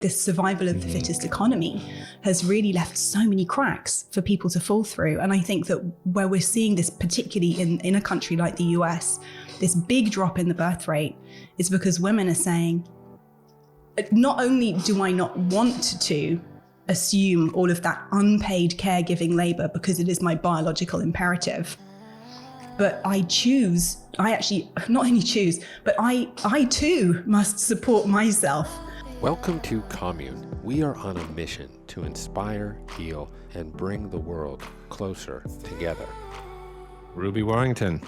this survival of the fittest economy has really left so many cracks for people to fall through. And I think that where we're seeing this, particularly in a country like the US, this big drop in the birth rate is because women are saying, not only do I not want to assume all of that unpaid caregiving labor because it is my biological imperative, but I actually not only choose, but I too must support myself. Welcome to Commune. We are on a mission to inspire, heal, and bring the world closer together. Ruby Warrington,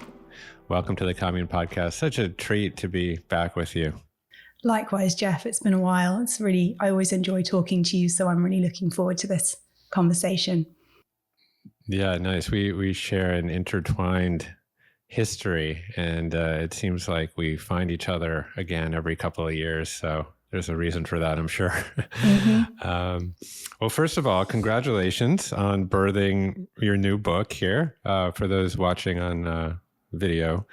welcome to the Commune podcast. Such a treat to be back with you. Likewise, Jeff, it's been a while. I always enjoy talking to you, so I'm really looking forward to this conversation. Yeah, nice. We share an intertwined history, and it seems like we find each other again every couple of years, so there's a reason for that, I'm sure. Mm-hmm. Well, first of all, congratulations on birthing your new book here. For those watching on video,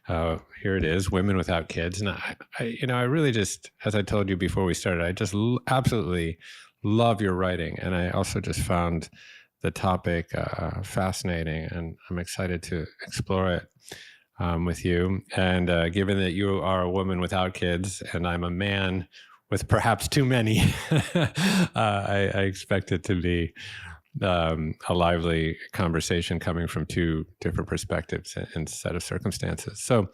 here it is, Women Without Kids. And I really just, as I told you before we started, I just absolutely love your writing. And I also just found the topic fascinating, and I'm excited to explore it with you. And given that you are a woman without kids and I'm a man with perhaps too many, I expect it to be a lively conversation coming from two different perspectives and set of circumstances. So,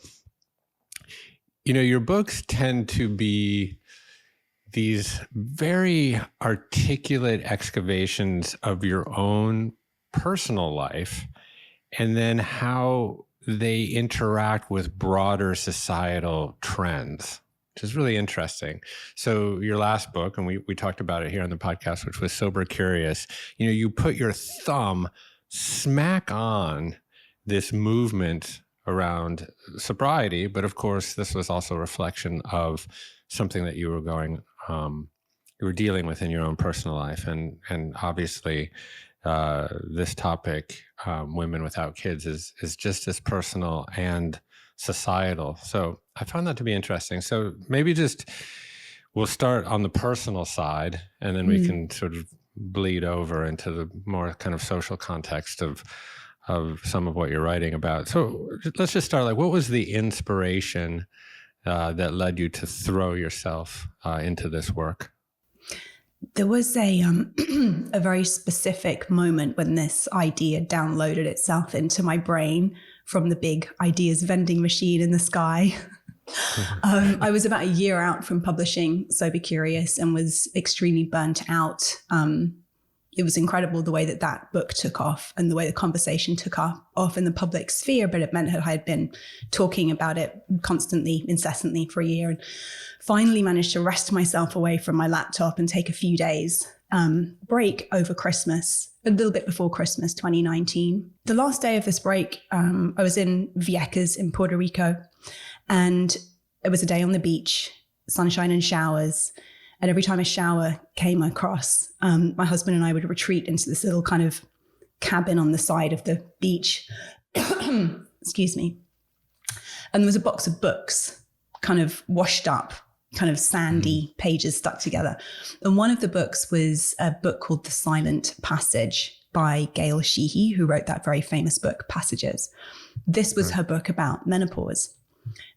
your books tend to be these very articulate excavations of your own personal life and then how they interact with broader societal trends, which is really interesting. So your last book, and we talked about it here on the podcast, which was Sober Curious, you put your thumb smack on this movement around sobriety, but of course, this was also a reflection of something that you were dealing with in your own personal life. And obviously, this topic, women without kids, is just as personal and societal. So I found that to be interesting. So maybe we'll start on the personal side, and then we can sort of bleed over into the more kind of social context of some of what you're writing about. So let's just start, what was the inspiration that led you to throw yourself into this work? There was a very specific moment when this idea downloaded itself into my brain from the big ideas vending machine in the sky. I was about a year out from publishing Sober Curious and was extremely burnt out. It was incredible the way that book took off and the way the conversation took off in the public sphere, but it meant that I had been talking about it constantly, incessantly for a year, and finally managed to wrest myself away from my laptop and take a few days break over Christmas, a little bit before Christmas 2019. The last day of this break, I was in Vieques in Puerto Rico, and it was a day on the beach, sunshine and showers. And every time a shower came across, my husband and I would retreat into this little kind of cabin on the side of the beach. Excuse me. And there was a box of books kind of washed up, kind of sandy pages stuck together. And one of the books was a book called The Silent Passage by Gail Sheehy, who wrote that very famous book, Passages. This was her book about menopause.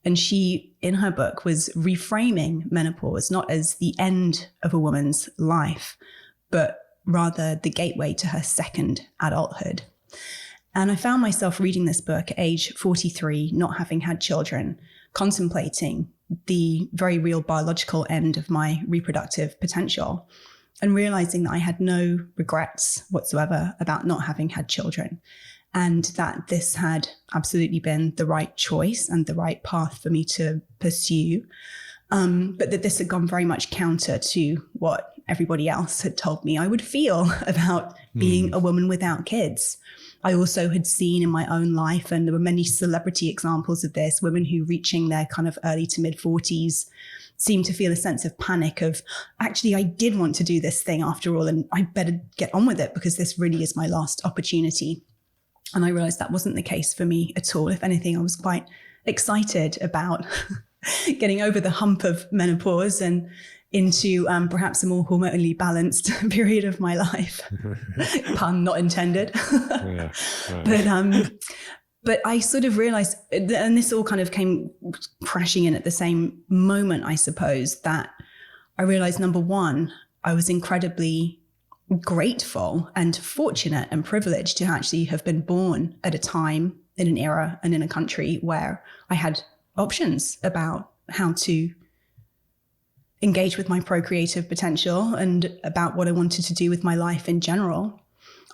And she, in her book, was reframing menopause not as the end of a woman's life, but rather the gateway to her second adulthood. And I found myself reading this book at age 43, not having had children, contemplating the very real biological end of my reproductive potential, and realizing that I had no regrets whatsoever about not having had children, and that this had absolutely been the right choice and the right path for me to pursue, but that this had gone very much counter to what everybody else had told me I would feel about being a woman without kids. I also had seen in my own life, and there were many celebrity examples of this, women who reaching their kind of early to mid 40s seemed to feel a sense of panic of, actually, I did want to do this thing after all, and I better get on with it because this really is my last opportunity. And I realized that wasn't the case for me at all. If anything, I was quite excited about getting over the hump of menopause and into perhaps a more hormonally balanced period of my life. Pun not intended. Yeah, right. But I sort of realized, and this all kind of came crashing in at the same moment, I suppose, that I realized, number one, I was incredibly grateful and fortunate and privileged to actually have been born at a time, in an era, and in a country where I had options about how to engage with my procreative potential and about what I wanted to do with my life in general.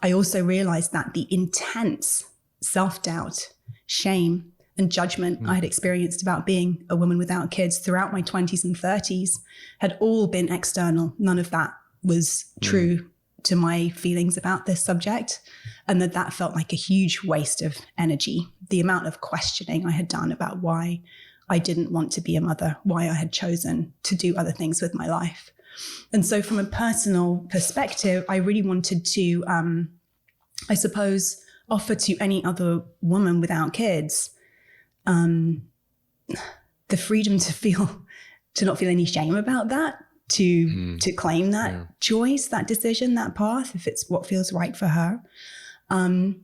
I also realized that the intense self-doubt, shame, and judgment I had experienced about being a woman without kids throughout my 20s and 30s had all been external. None of that was true to my feelings about this subject, and that felt like a huge waste of energy. The amount of questioning I had done about why I didn't want to be a mother, why I had chosen to do other things with my life. And so from a personal perspective, I really wanted to, I suppose, offer to any other woman without kids the freedom to not feel any shame about that, to claim that choice, that decision, that path, if it's what feels right for her. And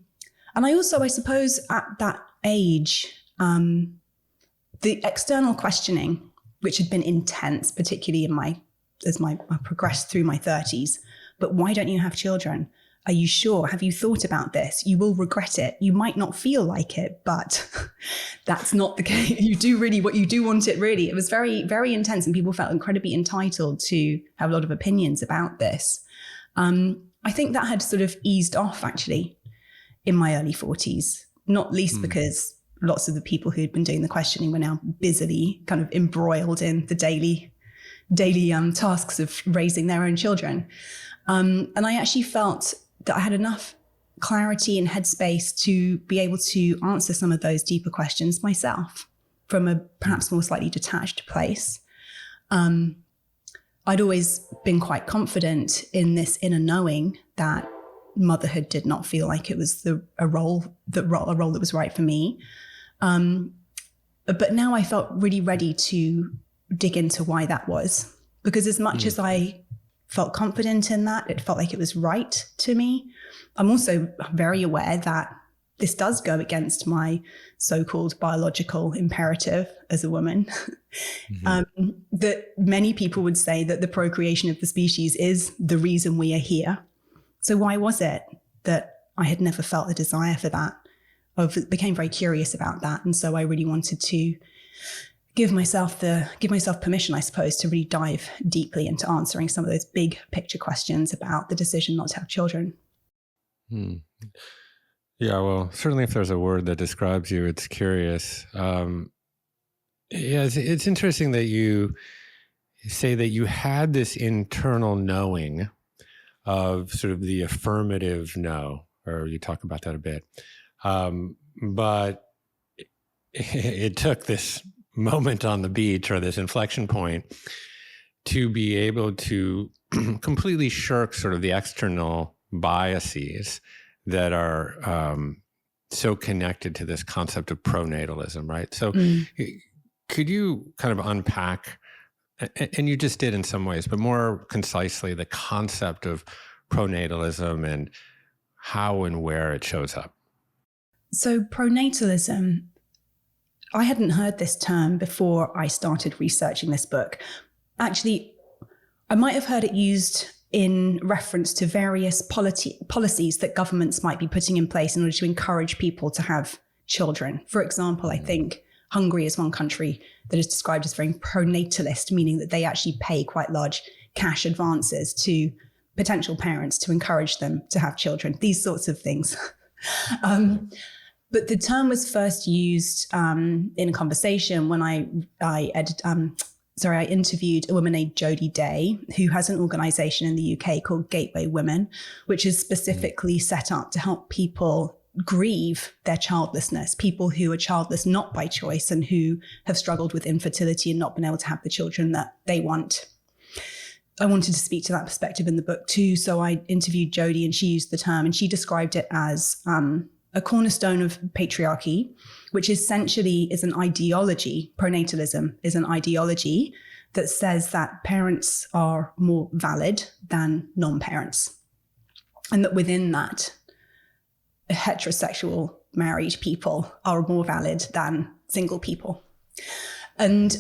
I also, I suppose, at that age, the external questioning, which had been intense, particularly as I progressed through my 30s, but why don't you have children? Are you sure? Have you thought about this? You will regret it. You might not feel like it, but that's not the case. You do really what you do want it, really. It was very, very intense, and people felt incredibly entitled to have a lot of opinions about this. I think that had sort of eased off, actually, in my early 40s, not least because lots of the people who had been doing the questioning were now busily kind of embroiled in the daily tasks of raising their own children. And I actually felt that I had enough clarity and headspace to be able to answer some of those deeper questions myself from a perhaps more slightly detached place. I'd always been quite confident in this inner knowing that motherhood did not feel like it was a role that was right for me. But now I felt really ready to dig into why that was, because as much as I felt confident in that, it felt like it was right to me. I'm also very aware that this does go against my so-called biological imperative as a woman. That many people would say that the procreation of the species is the reason we are here. So why was it that I had never felt the desire for that? I became very curious about that. And so I really wanted to give myself permission, I suppose, to really dive deeply into answering some of those big picture questions about the decision not to have children. Yeah, well, certainly if there's a word that describes you, it's curious. It's interesting that you say that you had this internal knowing of sort of the affirmative no, or you talk about that a bit. But it took this moment on the beach, or this inflection point, to be able to completely shirk sort of the external biases that are so connected to this concept of pro-natalism, right? So could you kind of unpack, and you just did in some ways, but more concisely, the concept of pro-natalism and how and where it shows up? So pro-natalism, I hadn't heard this term before I started researching this book. Actually, I might have heard it used in reference to various policies that governments might be putting in place in order to encourage people to have children. For example, I think Hungary is one country that is described as very pro-natalist, meaning that they actually pay quite large cash advances to potential parents to encourage them to have children, these sorts of things. But the term was first used in a conversation when I interviewed a woman named Jodie Day, who has an organization in the UK called Gateway Women, which is specifically set up to help people grieve their childlessness, people who are childless not by choice and who have struggled with infertility and not been able to have the children that they want. I wanted to speak to that perspective in the book too, so I interviewed Jodie and she used the term, and she described it as a cornerstone of patriarchy, which essentially is an ideology. Pro-natalism is an ideology that says that parents are more valid than non-parents. And that within that, heterosexual married people are more valid than single people. And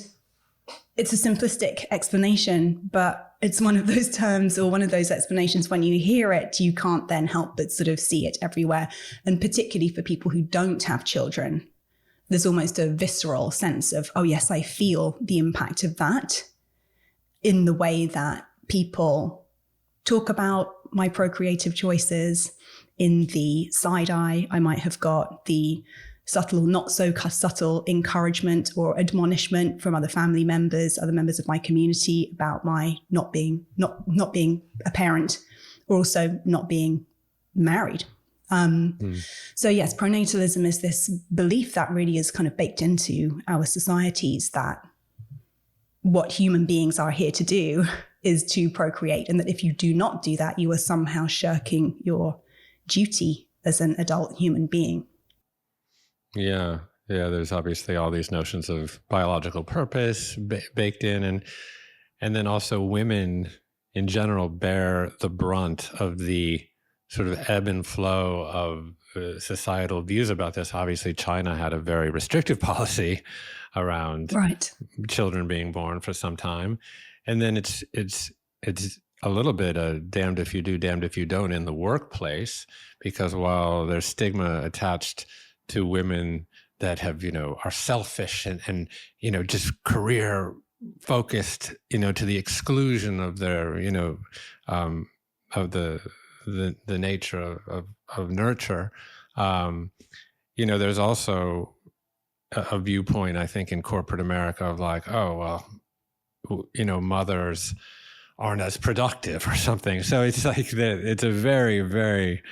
it's a simplistic explanation, but it's one of those terms or one of those explanations when you hear it, you can't then help but sort of see it everywhere. And particularly for people who don't have children, there's almost a visceral sense of, oh yes, I feel the impact of that in the way that people talk about my procreative choices, in the side eye I might have got, the subtle or not so subtle encouragement or admonishment from other family members, other members of my community about my not being a parent, or also not being married. So yes, pronatalism is this belief that really is kind of baked into our societies, that what human beings are here to do is to procreate, and that if you do not do that, you are somehow shirking your duty as an adult human being. Yeah. There's obviously all these notions of biological purpose baked in, and then also women in general bear the brunt of the sort of ebb and flow of societal views about this. Obviously, China had a very restrictive policy around children being born for some time, and then it's a little bit damned if you do, damned if you don't in the workplace, because while there's stigma attached to women that have, are selfish and just career focused, to the exclusion of their, of the nature of nurture. There's also a viewpoint, I think, in corporate America of like, oh, well, mothers aren't as productive or something. So it's like it's a very, very,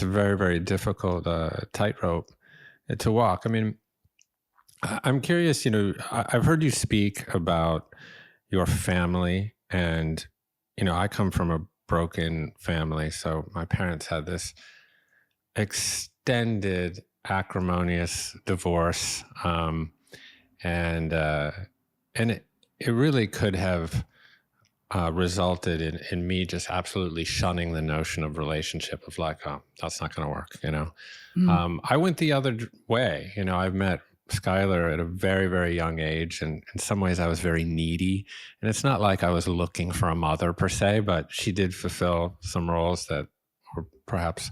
very difficult tightrope to walk. I mean, I'm curious, I've heard you speak about your family, and, I come from a broken family. So my parents had this extended acrimonious divorce. And it really could have resulted in me just absolutely shunning the notion of relationship, of like, oh, that's not going to work, I went the other way. I've met Skylar at a very, very young age, and in some ways I was very needy. And it's not like I was looking for a mother per se, but she did fulfill some roles that were perhaps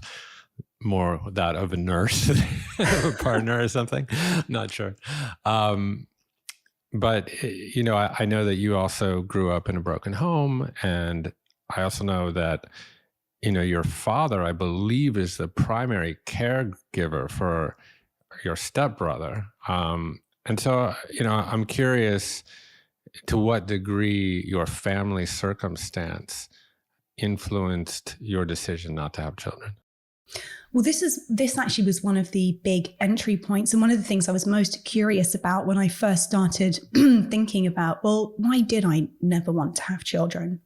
more that of a nurse, of a partner or something. Not sure. But, I know that you also grew up in a broken home. And I also know that, your father, I believe, is the primary caregiver for your stepbrother. And so, I'm curious to what degree your family circumstance influenced your decision not to have children. Well, this actually was one of the big entry points, and one of the things I was most curious about when I first started thinking about, well, why did I never want to have children?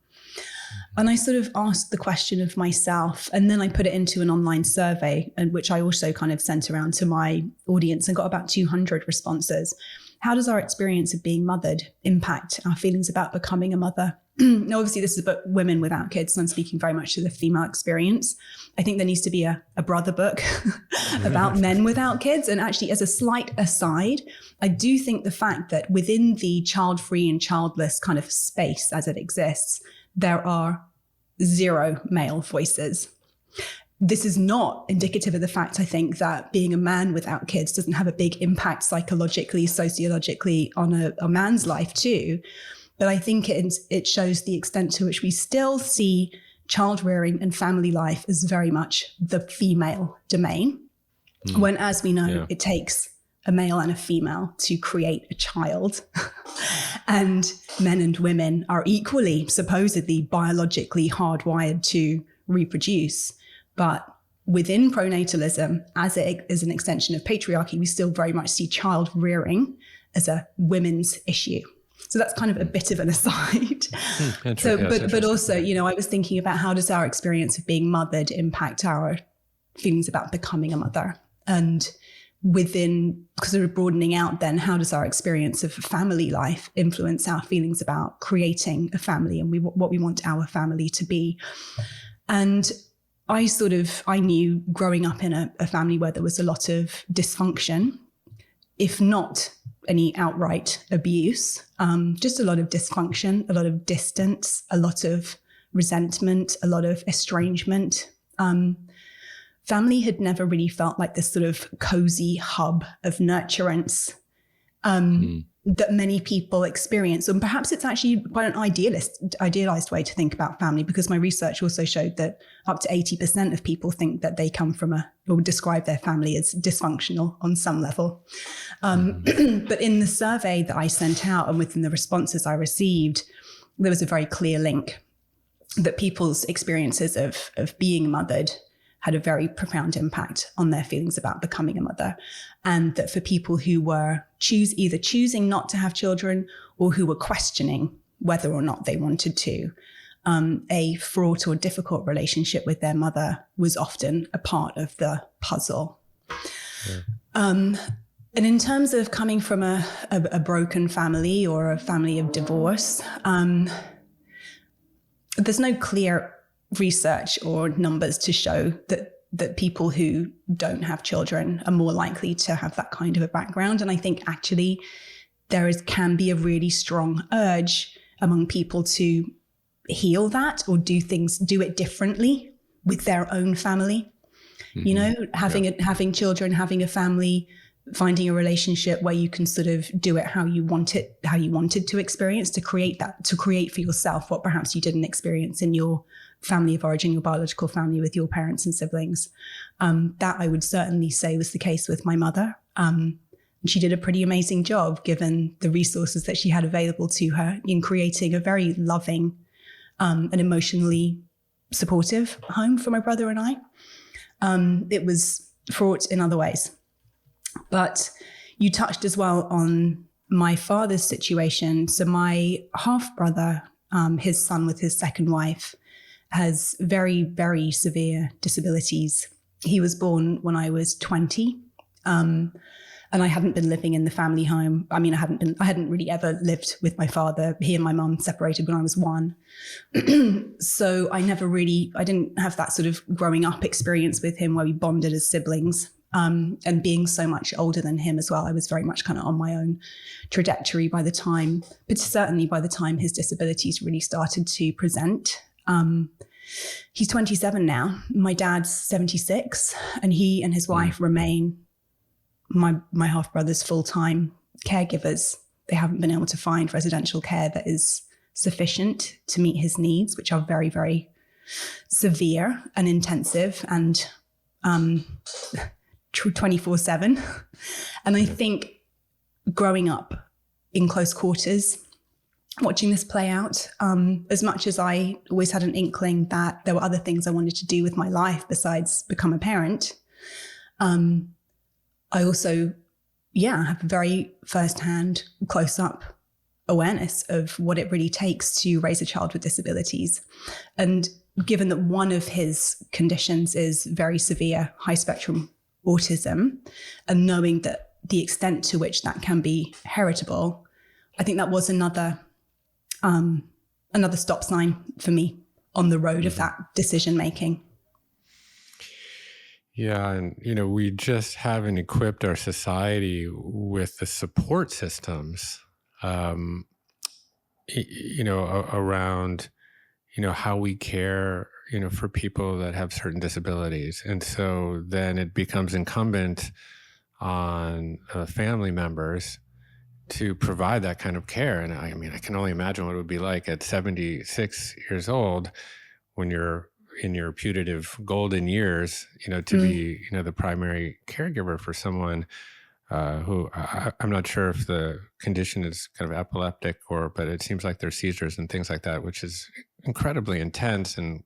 And I sort of asked the question of myself, and then I put it into an online survey, and which I also kind of sent around to my audience and got about 200 responses. How does our experience of being mothered impact our feelings about becoming a mother? Now, obviously, this is about women without kids, so I'm speaking very much to the female experience. I think there needs to be a brother book about men without kids. And actually, as a slight aside, I do think the fact that within the child-free and childless kind of space as it exists, there are 0 male voices. This is not indicative of the fact, I think, that being a man without kids doesn't have a big impact psychologically, sociologically on a man's life too. But I think it shows the extent to which we still see child rearing and family life as very much the female domain. When, as we know, it takes a male and a female to create a child. And men and women are equally, supposedly, biologically hardwired to reproduce. But within pronatalism, as it is an extension of patriarchy, we still very much see child rearing as a women's issue. So that's kind of a bit of an aside. But also, I was thinking about how does our experience of being mothered impact our feelings about becoming a mother? And within, because we're broadening out, then how does our experience of family life influence our feelings about creating a family and what we want our family to be? And I knew growing up in a family where there was a lot of dysfunction, if not any outright abuse, just a lot of dysfunction, a lot of distance, a lot of resentment, a lot of estrangement. Family had never really felt like this sort of cozy hub of nurturance that many people experience. And perhaps it's actually quite an idealized way to think about family, because my research also showed that up to 80% of people think that they come from or describe their family as dysfunctional on some level. But in the survey that I sent out and within the responses I received, there was a very clear link that people's experiences of being mothered had a very profound impact on their feelings about becoming a mother. And that for people who were either choosing not to have children or who were questioning whether or not they wanted to, a fraught or difficult relationship with their mother was often a part of the puzzle. Yeah. And in terms of coming from a broken family or a family of divorce, there's no clear research or numbers to show that people who don't have children are more likely to have that kind of a background. And I think actually can be a really strong urge among people to heal that or do it differently with their own family. Mm-hmm. Having children, having a family, finding a relationship where you can sort of do it how you wanted to experience, to create for yourself what perhaps you didn't experience in your family of origin, your biological family with your parents and siblings. That I would certainly say was the case with my mother. And she did a pretty amazing job given the resources that she had available to her in creating a very loving and emotionally supportive home for my brother and I. It was fraught in other ways. But you touched as well on my father's situation. So my half-brother, his son with his second wife, has very, very severe disabilities. He was born when I was 20, and I hadn't been living in the family home. I mean, I hadn't really ever lived with my father. He and my mum separated when I was 1. So I didn't have that sort of growing up experience with him where we bonded as siblings. And being so much older than him as well, I was very much kind of on my own trajectory by the time his disabilities really started to present. He's 27 now. My dad's 76, and he and his wife remain my half-brother's full-time caregivers. They haven't been able to find residential care that is sufficient to meet his needs, which are very, very severe and intensive and 24/7. And I think growing up in close quarters, watching this play out, as much as I always had an inkling that there were other things I wanted to do with my life besides become a parent, I also, have a very firsthand, close-up awareness of what it really takes to raise a child with disabilities. And given that one of his conditions is very severe high-spectrum autism, and knowing that the extent to which that can be heritable, I think that was another stop sign for me on the road of that decision making. Yeah, and we just haven't equipped our society with the support systems, around, how we care, for people that have certain disabilities. And so then it becomes incumbent on family members to provide that kind of care. And I mean, I can only imagine what it would be like at 76 years old when you're in your putative golden years, to be, the primary caregiver for someone who I'm not sure if the condition is kind of epileptic but it seems like there's seizures and things like that, which is incredibly intense and,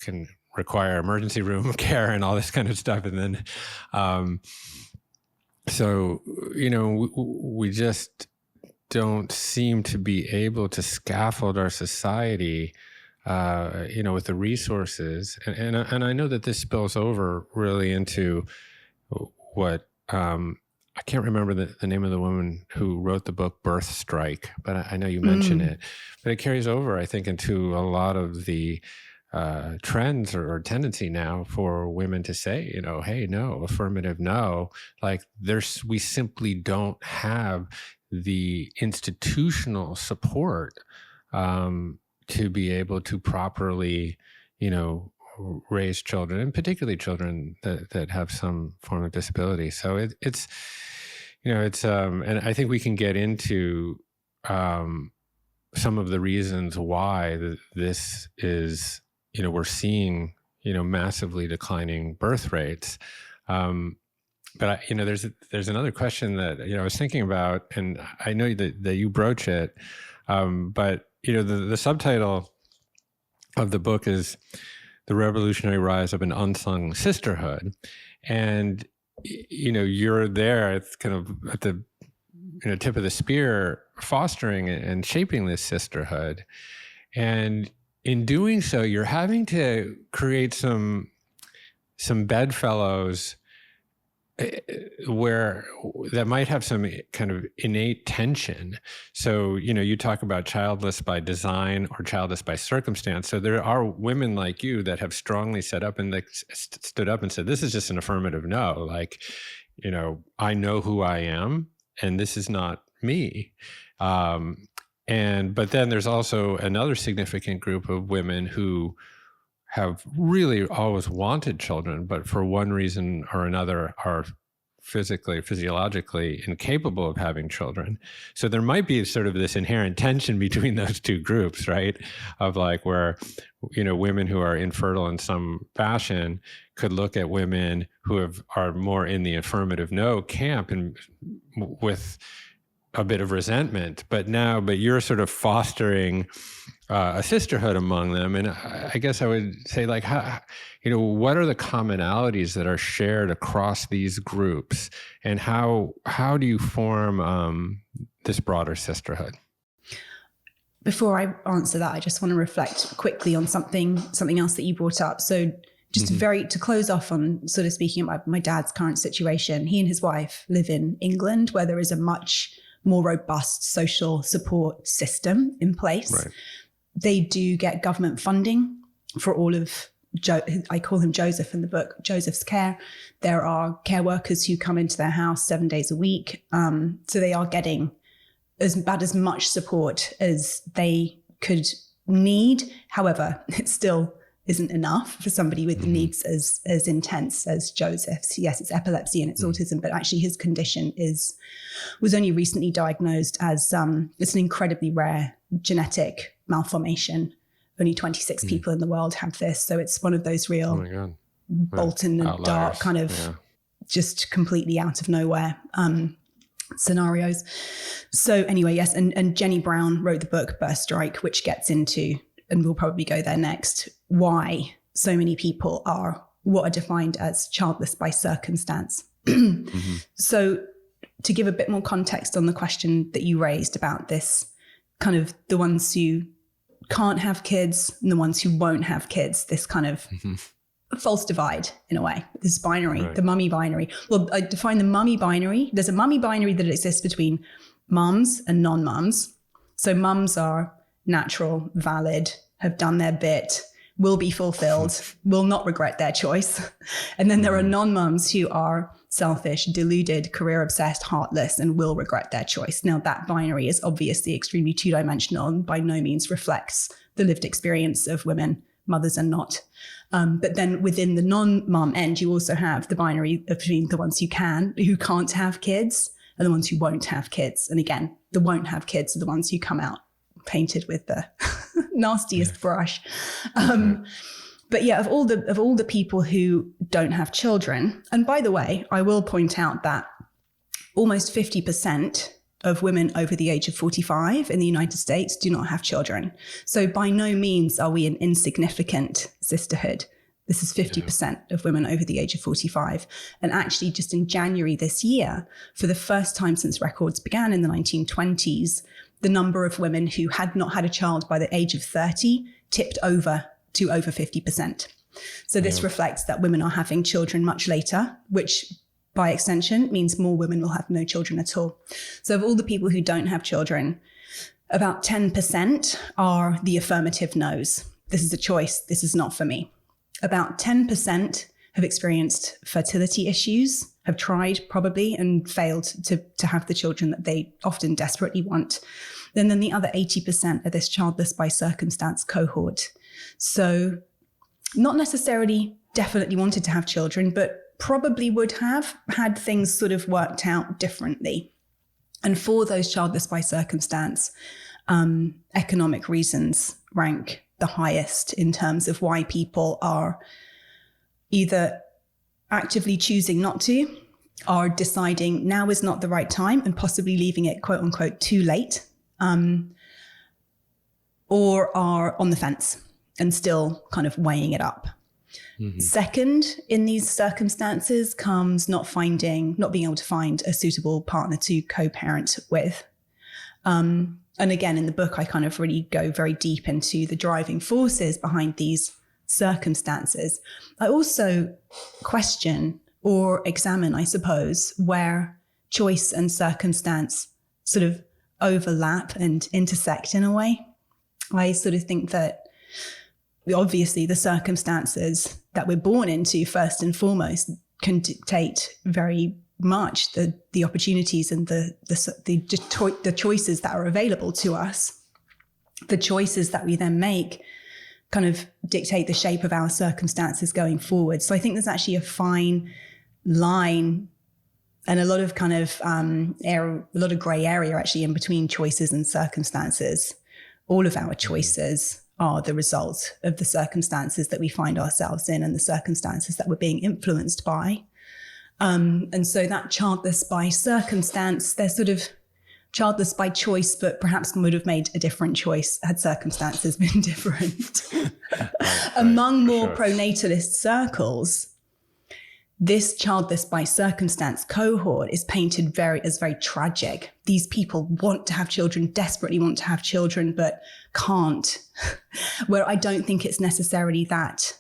can require emergency room care and all this kind of stuff. And then, we just don't seem to be able to scaffold our society, with the resources. And I know that this spills over really into what I can't remember the name of the woman who wrote the book Birth Strike, but I know you mentioned it. But it carries over, I think, into a lot of the trends or tendency now for women to say, hey, no, affirmative no. Like we simply don't have the institutional support to be able to properly, raise children, and particularly children that have some form of disability. So it's and I think we can get into some of the reasons why this is, we're seeing, massively declining birth rates. But there's another question that, I was thinking about, and I know that you broach it, but, the subtitle of the book is The Revolutionary Rise of an Unsung Sisterhood. And, you're there, it's kind of at the tip of the spear, fostering and shaping this sisterhood. And in doing so, you're having to create some bedfellows where that might have some kind of innate tension. So, you talk about childless by design or childless by circumstance. So there are women like you that have strongly set up and stood up and said, this is just an affirmative no. Like, I know who I am and this is not me. But then there's also another significant group of women who have really always wanted children, but for one reason or another are physiologically incapable of having children. So there might be sort of this inherent tension between those two groups, right? Of like where, women who are infertile in some fashion could look at women who are more in the affirmative no camp and with a bit of resentment, but you're sort of fostering a sisterhood among them. And I guess I would say, like, what are the commonalities that are shared across these groups, and how do you form this broader sisterhood? Before I answer that, I just want to reflect quickly on something else that you brought up. So just to close off on sort of speaking about my dad's current situation, he and his wife live in England, where there is a much more robust social support system in place. Right. They do get government funding for all of I call him Joseph in the book, Joseph's care. There are care workers who come into their house 7 days a week. So they are getting about as much support as they could need. However, it still isn't enough for somebody with needs as intense as Joseph's. Yes, it's epilepsy and it's autism, but actually his condition was only recently diagnosed as it's an incredibly rare genetic malformation. Only 26 people in the world have this. So it's one of those real bolt in the dark kind of just completely out of nowhere scenarios. So anyway, yes. And Jenny Brown wrote the book Birth Strike, which gets into, and we'll probably go there next, why so many people are what are defined as childless by circumstance. So to give a bit more context on the question that you raised about this kind of the ones who can't have kids and the ones who won't have kids, this kind of false divide in a way, this binary, the mummy binary. Well, I define the mummy binary. There's a mummy binary that exists between mums and non-mums. So mums are natural, valid, have done their bit, will be fulfilled, will not regret their choice. And then there are non-mums who are selfish, deluded, career obsessed, heartless, and will regret their choice. Now that binary is obviously extremely two-dimensional and by no means reflects the lived experience of women, mothers and not. But then within the non-mum end, you also have the binary between the ones who can't have kids and the ones who won't have kids. And again, the won't have kids are the ones who come out painted with the nastiest brush. But yeah, of all the people who don't have children, and by the way, I will point out that almost 50% of women over the age of 45 in the United States do not have children. So by no means are we an insignificant sisterhood. This is 50% of women over the age of 45. And actually just in January this year, for the first time since records began in the 1920s, the number of women who had not had a child by the age of 30 tipped over to over 50%. So this reflects that women are having children much later, which by extension, means more women will have no children at all. So of all the people who don't have children, about 10% are the affirmative no's. This is a choice. This is not for me. About 10% have experienced fertility issues, have tried probably and failed to have the children that they often desperately want. And then the other 80% are this childless by circumstance cohort. So not necessarily definitely wanted to have children, but probably would have had things sort of worked out differently. And for those childless by circumstance, economic reasons rank the highest in terms of why people are either actively choosing not to, are deciding now is not the right time and possibly leaving it, quote unquote, too late, or are on the fence and still kind of weighing it up. Mm-hmm. Second, in these circumstances comes not being able to find a suitable partner to co-parent with. And again, in the book, I kind of really go very deep into the driving forces behind these circumstances. I also question or examine, I suppose, where choice and circumstance sort of overlap and intersect in a way. I sort of think that obviously the circumstances that we're born into, first and foremost, can dictate very much the opportunities and the choices that are available to us. The choices that we then make kind of dictate the shape of our circumstances going forward. So I think there's actually a fine line and a lot of kind of a lot of gray area actually in between choices and circumstances. All of our choices are the result of the circumstances that we find ourselves in and the circumstances that we're being influenced by. And so that childless by circumstance, they're sort of childless by choice, but perhaps would have made a different choice had circumstances been different. Among more pro-natalist circles, this childless by circumstance cohort is painted as very tragic. These people want to have children, desperately want to have children, but can't. Where I don't think it's necessarily that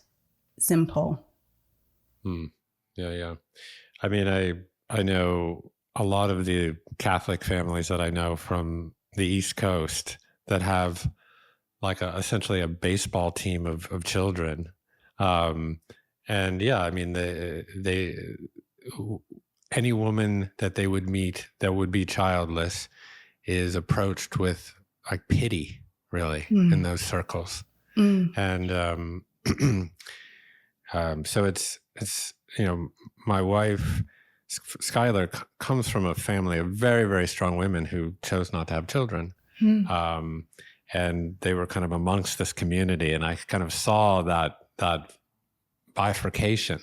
simple. Yeah. I mean, I know a lot of the Catholic families that I know from the East Coast that have like essentially a baseball team of children. And yeah, I mean, any woman that they would meet that would be childless is approached with like pity, really, in those circles. And so it's my wife, Skylar, comes from a family of very, very strong women who chose not to have children. And they were kind of amongst this community. And I kind of saw that bifurcation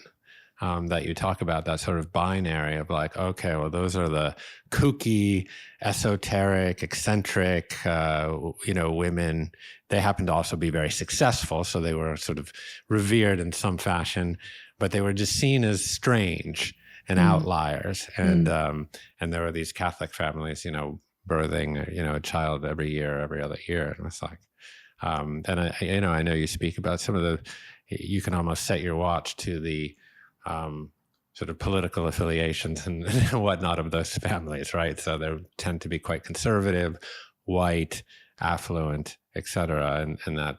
that you talk about, that sort of binary of like, okay, well, those are the kooky, esoteric, eccentric, women. They happen to also be very successful. So they were sort of revered in some fashion, but they were just seen as strange and outliers. And there were these Catholic families, birthing, a child every year, every other year. And it's like, and I know you speak about some of you can almost set your watch to the sort of political affiliations and whatnot of those families, right? So they tend to be quite conservative, white, affluent, et cetera. And that,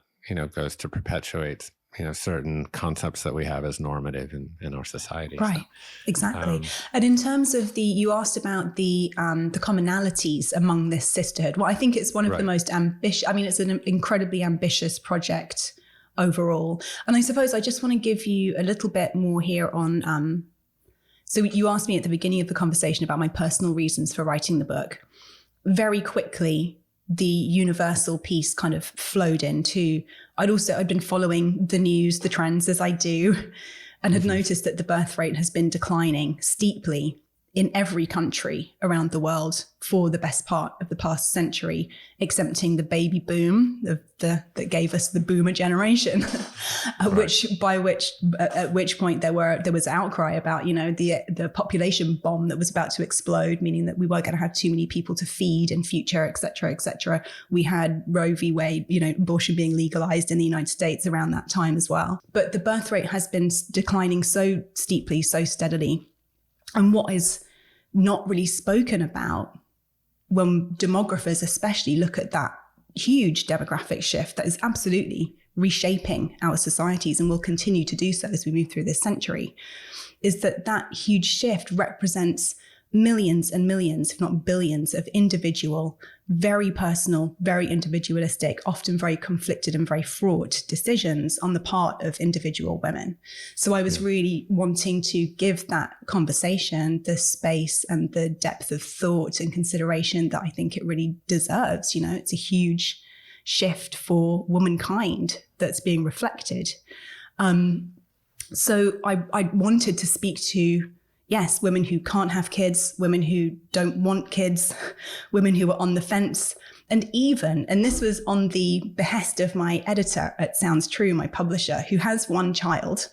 goes to perpetuate, certain concepts that we have as normative in our society. Right, so, exactly. And in terms of you asked about the commonalities among this sisterhood. Well, I think it's one of the most ambitious, it's an incredibly ambitious project overall. And I suppose I just want to give you a little bit more here on, so you asked me at the beginning of the conversation about my personal reasons for writing the book. Very quickly, the universal piece kind of flowed into, I'd been following the news, the trends as I do, and had noticed that the birth rate has been declining steeply in every country around the world for the best part of the past century, excepting the baby boom that gave us the boomer generation, at which point there was outcry about, the population bomb that was about to explode, meaning that we were going to have too many people to feed in future, et cetera, et cetera. We had Roe v. Wade, abortion being legalized in the United States around that time as well. But the birth rate has been declining so steeply, so steadily, And what is not really spoken about when demographers especially look at that huge demographic shift that is absolutely reshaping our societies and will continue to do so as we move through this century, is that that huge shift represents millions and millions, if not billions, of individual, very personal, very individualistic, often very conflicted and very fraught decisions on the part of individual women. So I was really wanting to give that conversation the space and the depth of thought and consideration that I think it really deserves. You know, it's a huge shift for womankind that's being reflected. So I wanted to speak to, yes, women who can't have kids, women who don't want kids, women who are on the fence, and this was on the behest of my editor at Sounds True, my publisher, who has one child,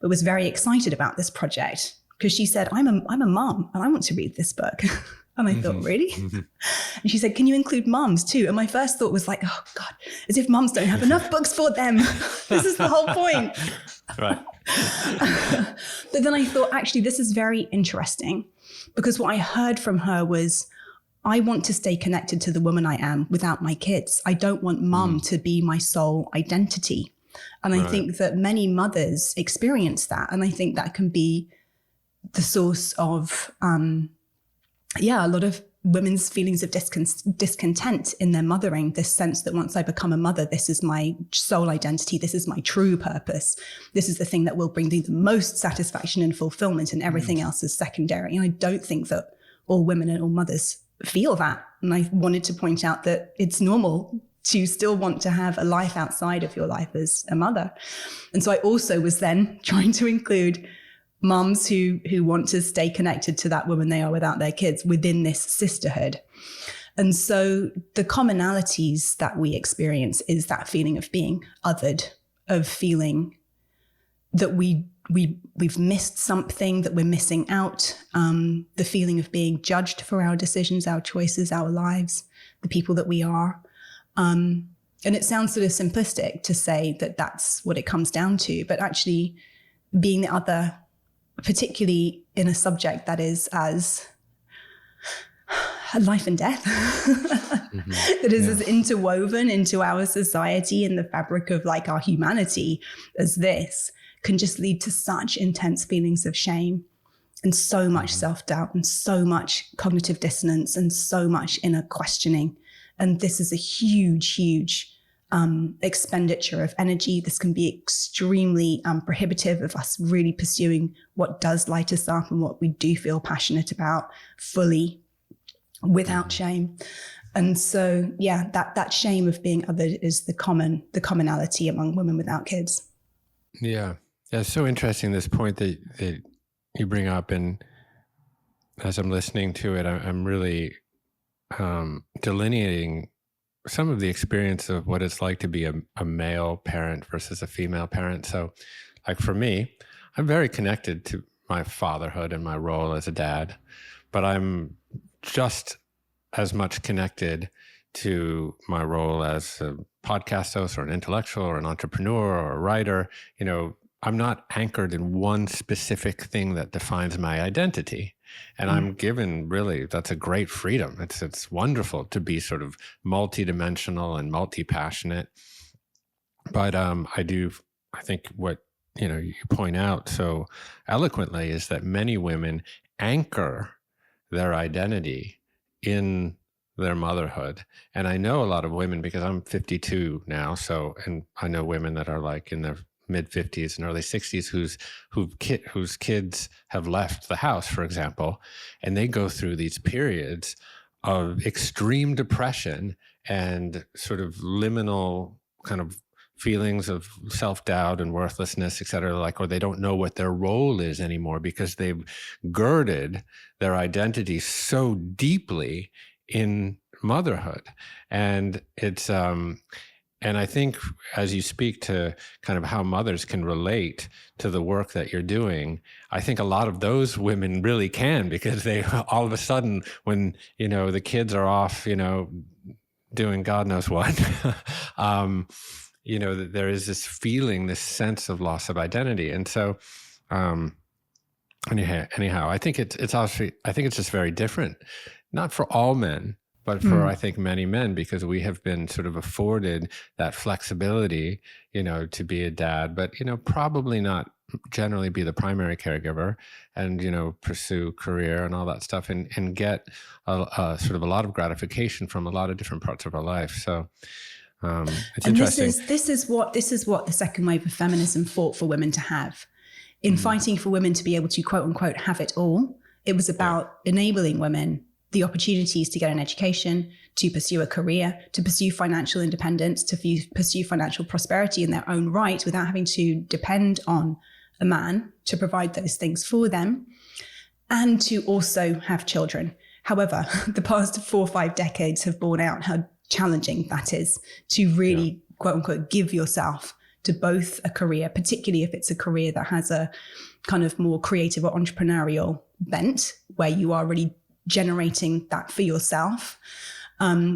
but was very excited about this project because she said, I'm a mom and I want to read this book. And I thought, really? And she said, can you include moms too? And my first thought was like, oh God, as if moms don't have enough books for them. This is the whole point. Right. But then I thought, actually, this is very interesting because what I heard from her was, I want to stay connected to the woman I am without my kids. I don't want mom to be my sole identity. And I think that many mothers experience that. And I think that can be the source of, a lot of women's feelings of discontent in their mothering, this sense that once I become a mother, this is my sole identity, this is my true purpose, this is the thing that will bring me the most satisfaction and fulfillment, and everything else is secondary. And I don't think that all women and all mothers feel that. And I wanted to point out that it's normal to still want to have a life outside of your life as a mother. And so I also was then trying to include moms who want to stay connected to that woman they are without their kids within this sisterhood. And so the commonalities that we experience is that feeling of being othered, of feeling that we've missed something, that we're missing out, the feeling of being judged for our decisions, our choices, our lives, the people that we are. And it sounds sort of simplistic to say that that's what it comes down to, but actually being the other, particularly in a subject that is as life and death, that is as interwoven into our society and the fabric of like our humanity as this, can just lead to such intense feelings of shame and so much self-doubt and so much cognitive dissonance and so much inner questioning. And this is a huge, huge expenditure of energy. This can be extremely prohibitive of us really pursuing what does light us up and what we do feel passionate about fully, without shame. And so, that shame of being othered is the commonality among women without kids. Yeah. It's so interesting, this point that you bring up. And as I'm listening to it, I'm really delineating some of the experience of what it's like to be a male parent versus a female parent. So like for me, I'm very connected to my fatherhood and my role as a dad, but I'm just as much connected to my role as a podcast host or an intellectual or an entrepreneur or a writer. You know, I'm not anchored in one specific thing that defines my identity. And I'm given, really, that's a great freedom. It's wonderful to be sort of multidimensional and multi-passionate. But I think what, you point out so eloquently is that many women anchor their identity in their motherhood. And I know a lot of women, because I'm 52 now, and I know women that are like in their mid-50s and early 60s whose kids have left the house, for example, and they go through these periods of extreme depression and sort of liminal kind of feelings of self-doubt and worthlessness, et cetera, or they don't know what their role is anymore because they've girded their identity so deeply in motherhood. And it's and I think as you speak to kind of how mothers can relate to the work that you're doing, I think a lot of those women really can, because they all of a sudden, when, the kids are off, doing God knows what, there is this feeling, this sense of loss of identity. And so Anyhow, I think it's also, I think it's just very different, not for all men, but for, I think, many men, because we have been sort of afforded that flexibility, to be a dad, but, probably not generally be the primary caregiver and, pursue career and all that stuff and get sort of a lot of gratification from a lot of different parts of our life. So it's interesting. This is what the second wave of feminism fought for women to have. In fighting for women to be able to, quote unquote, have it all, it was about enabling women the opportunities to get an education, to pursue a career, to pursue financial independence, to pursue financial prosperity in their own right without having to depend on a man to provide those things for them, and to also have children. However, the past 4 or 5 decades have borne out how challenging that is to really, quote unquote, give yourself to both a career, particularly if it's a career that has a kind of more creative or entrepreneurial bent, where you are really generating that for yourself,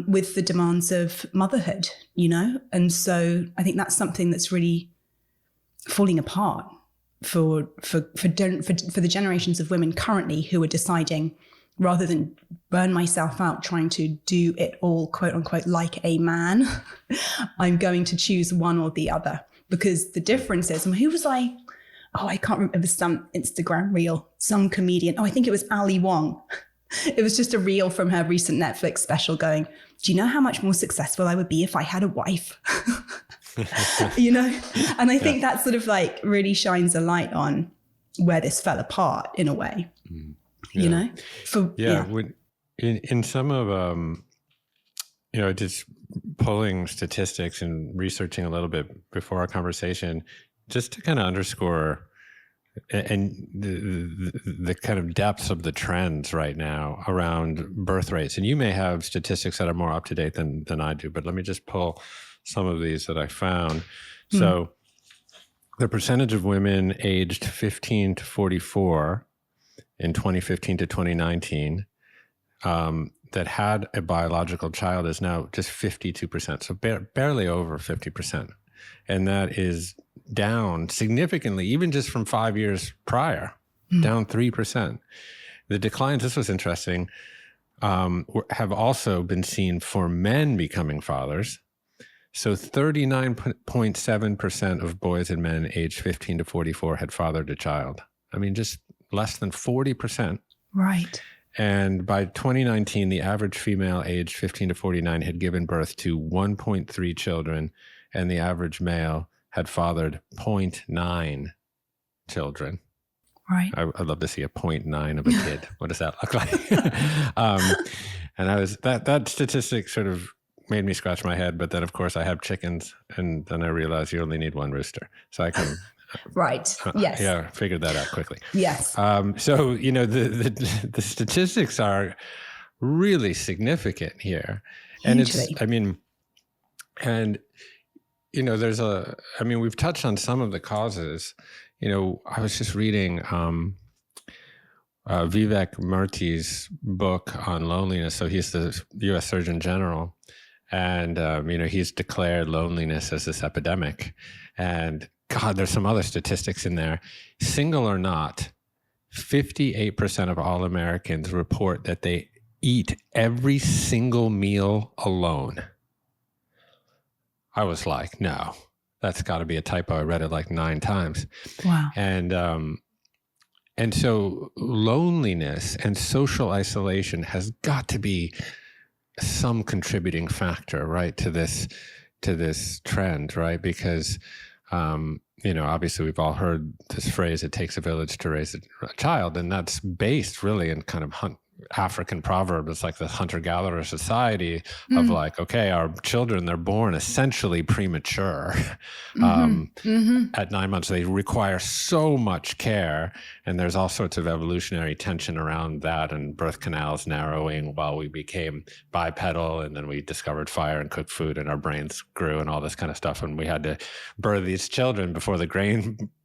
with the demands of motherhood, And so I think that's something that's really falling apart for the generations of women currently who are deciding, rather than burn myself out trying to do it all, quote unquote, like a man, I'm going to choose one or the other. Because the difference is, and who was I can't remember, some Instagram reel, some comedian. I think it was Ali Wong. It was just a reel from her recent Netflix special going, do you know how much more successful I would be if I had a wife? And I think that sort of like really shines a light on where this fell apart in a way, When, in some of, just pulling statistics and researching a little bit before our conversation, just to kind of underscore and the kind of depths of the trends right now around birth rates. And you may have statistics that are more up to date than I do, but let me just pull some of these that I found. So the percentage of women aged 15 to 44 in 2015 to 2019 that had a biological child is now just 52%. So barely over 50%. And that is down significantly, even just from 5 years prior, down 3%. The declines, this was interesting, have also been seen for men becoming fathers. So 39.7% of boys and men aged 15 to 44 had fathered a child. I mean, just less than 40%. Right. And by 2019, the average female aged 15 to 49 had given birth to 1.3 children, and the average male had fathered 0.9 children. Right. I'd love to see a 0.9 of a kid. What does that look like? And I was that statistic sort of made me scratch my head. But then, of course, I have chickens, and then I realized you only need one rooster, so I can. Right. Yes. Yeah, figured that out quickly. Yes. So the statistics are really significant here, and Hugely. there's we've touched on some of the causes. I was just reading Vivek Murthy's book on loneliness. So he's the U.S. Surgeon General, and he's declared loneliness as this epidemic. And God, there's some other statistics in there. Single or not, 58% of all Americans report that they eat every single meal alone. I was like, no, that's got to be a typo. I read it like 9 times. Wow. And so loneliness and social isolation has got to be some contributing factor, right, to this trend, right? Because obviously we've all heard this phrase, it takes a village to raise a child. And that's based really in kind of African proverb. It's like the hunter-gatherer society of like, okay, our children, they're born essentially premature. At 9 months, they require so much care. And there's all sorts of evolutionary tension around that, and birth canals narrowing while we became bipedal. And then we discovered fire and cooked food, and our brains grew and all this kind of stuff. And we had to birth these children before the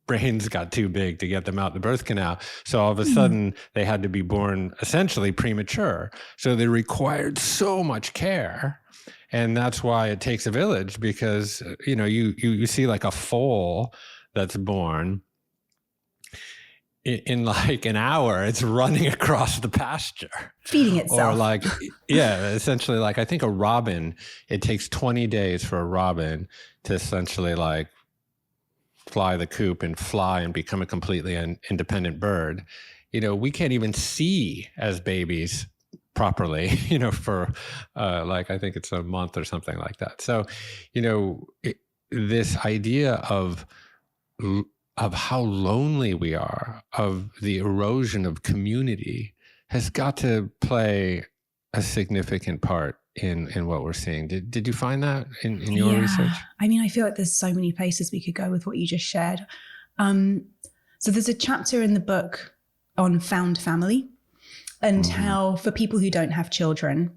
brains got too big to get them out the birth canal. So all of a sudden they had to be born essentially premature. So they required so much care. And that's why it takes a village, because, you see like a foal that's born, in like an hour, it's running across the pasture, feeding itself. Or like, yeah, essentially, like I think a robin, it takes 20 days for a robin to essentially like fly the coop and fly and become a completely independent bird. We can't even see as babies properly, for like, I think it's a month or something like that. So, this idea of how lonely we are, of the erosion of community, has got to play a significant part in what we're seeing. Did you find that in your research? I mean, I feel like there's so many places we could go with what you just shared. So there's a chapter in the book on found family, and how for people who don't have children,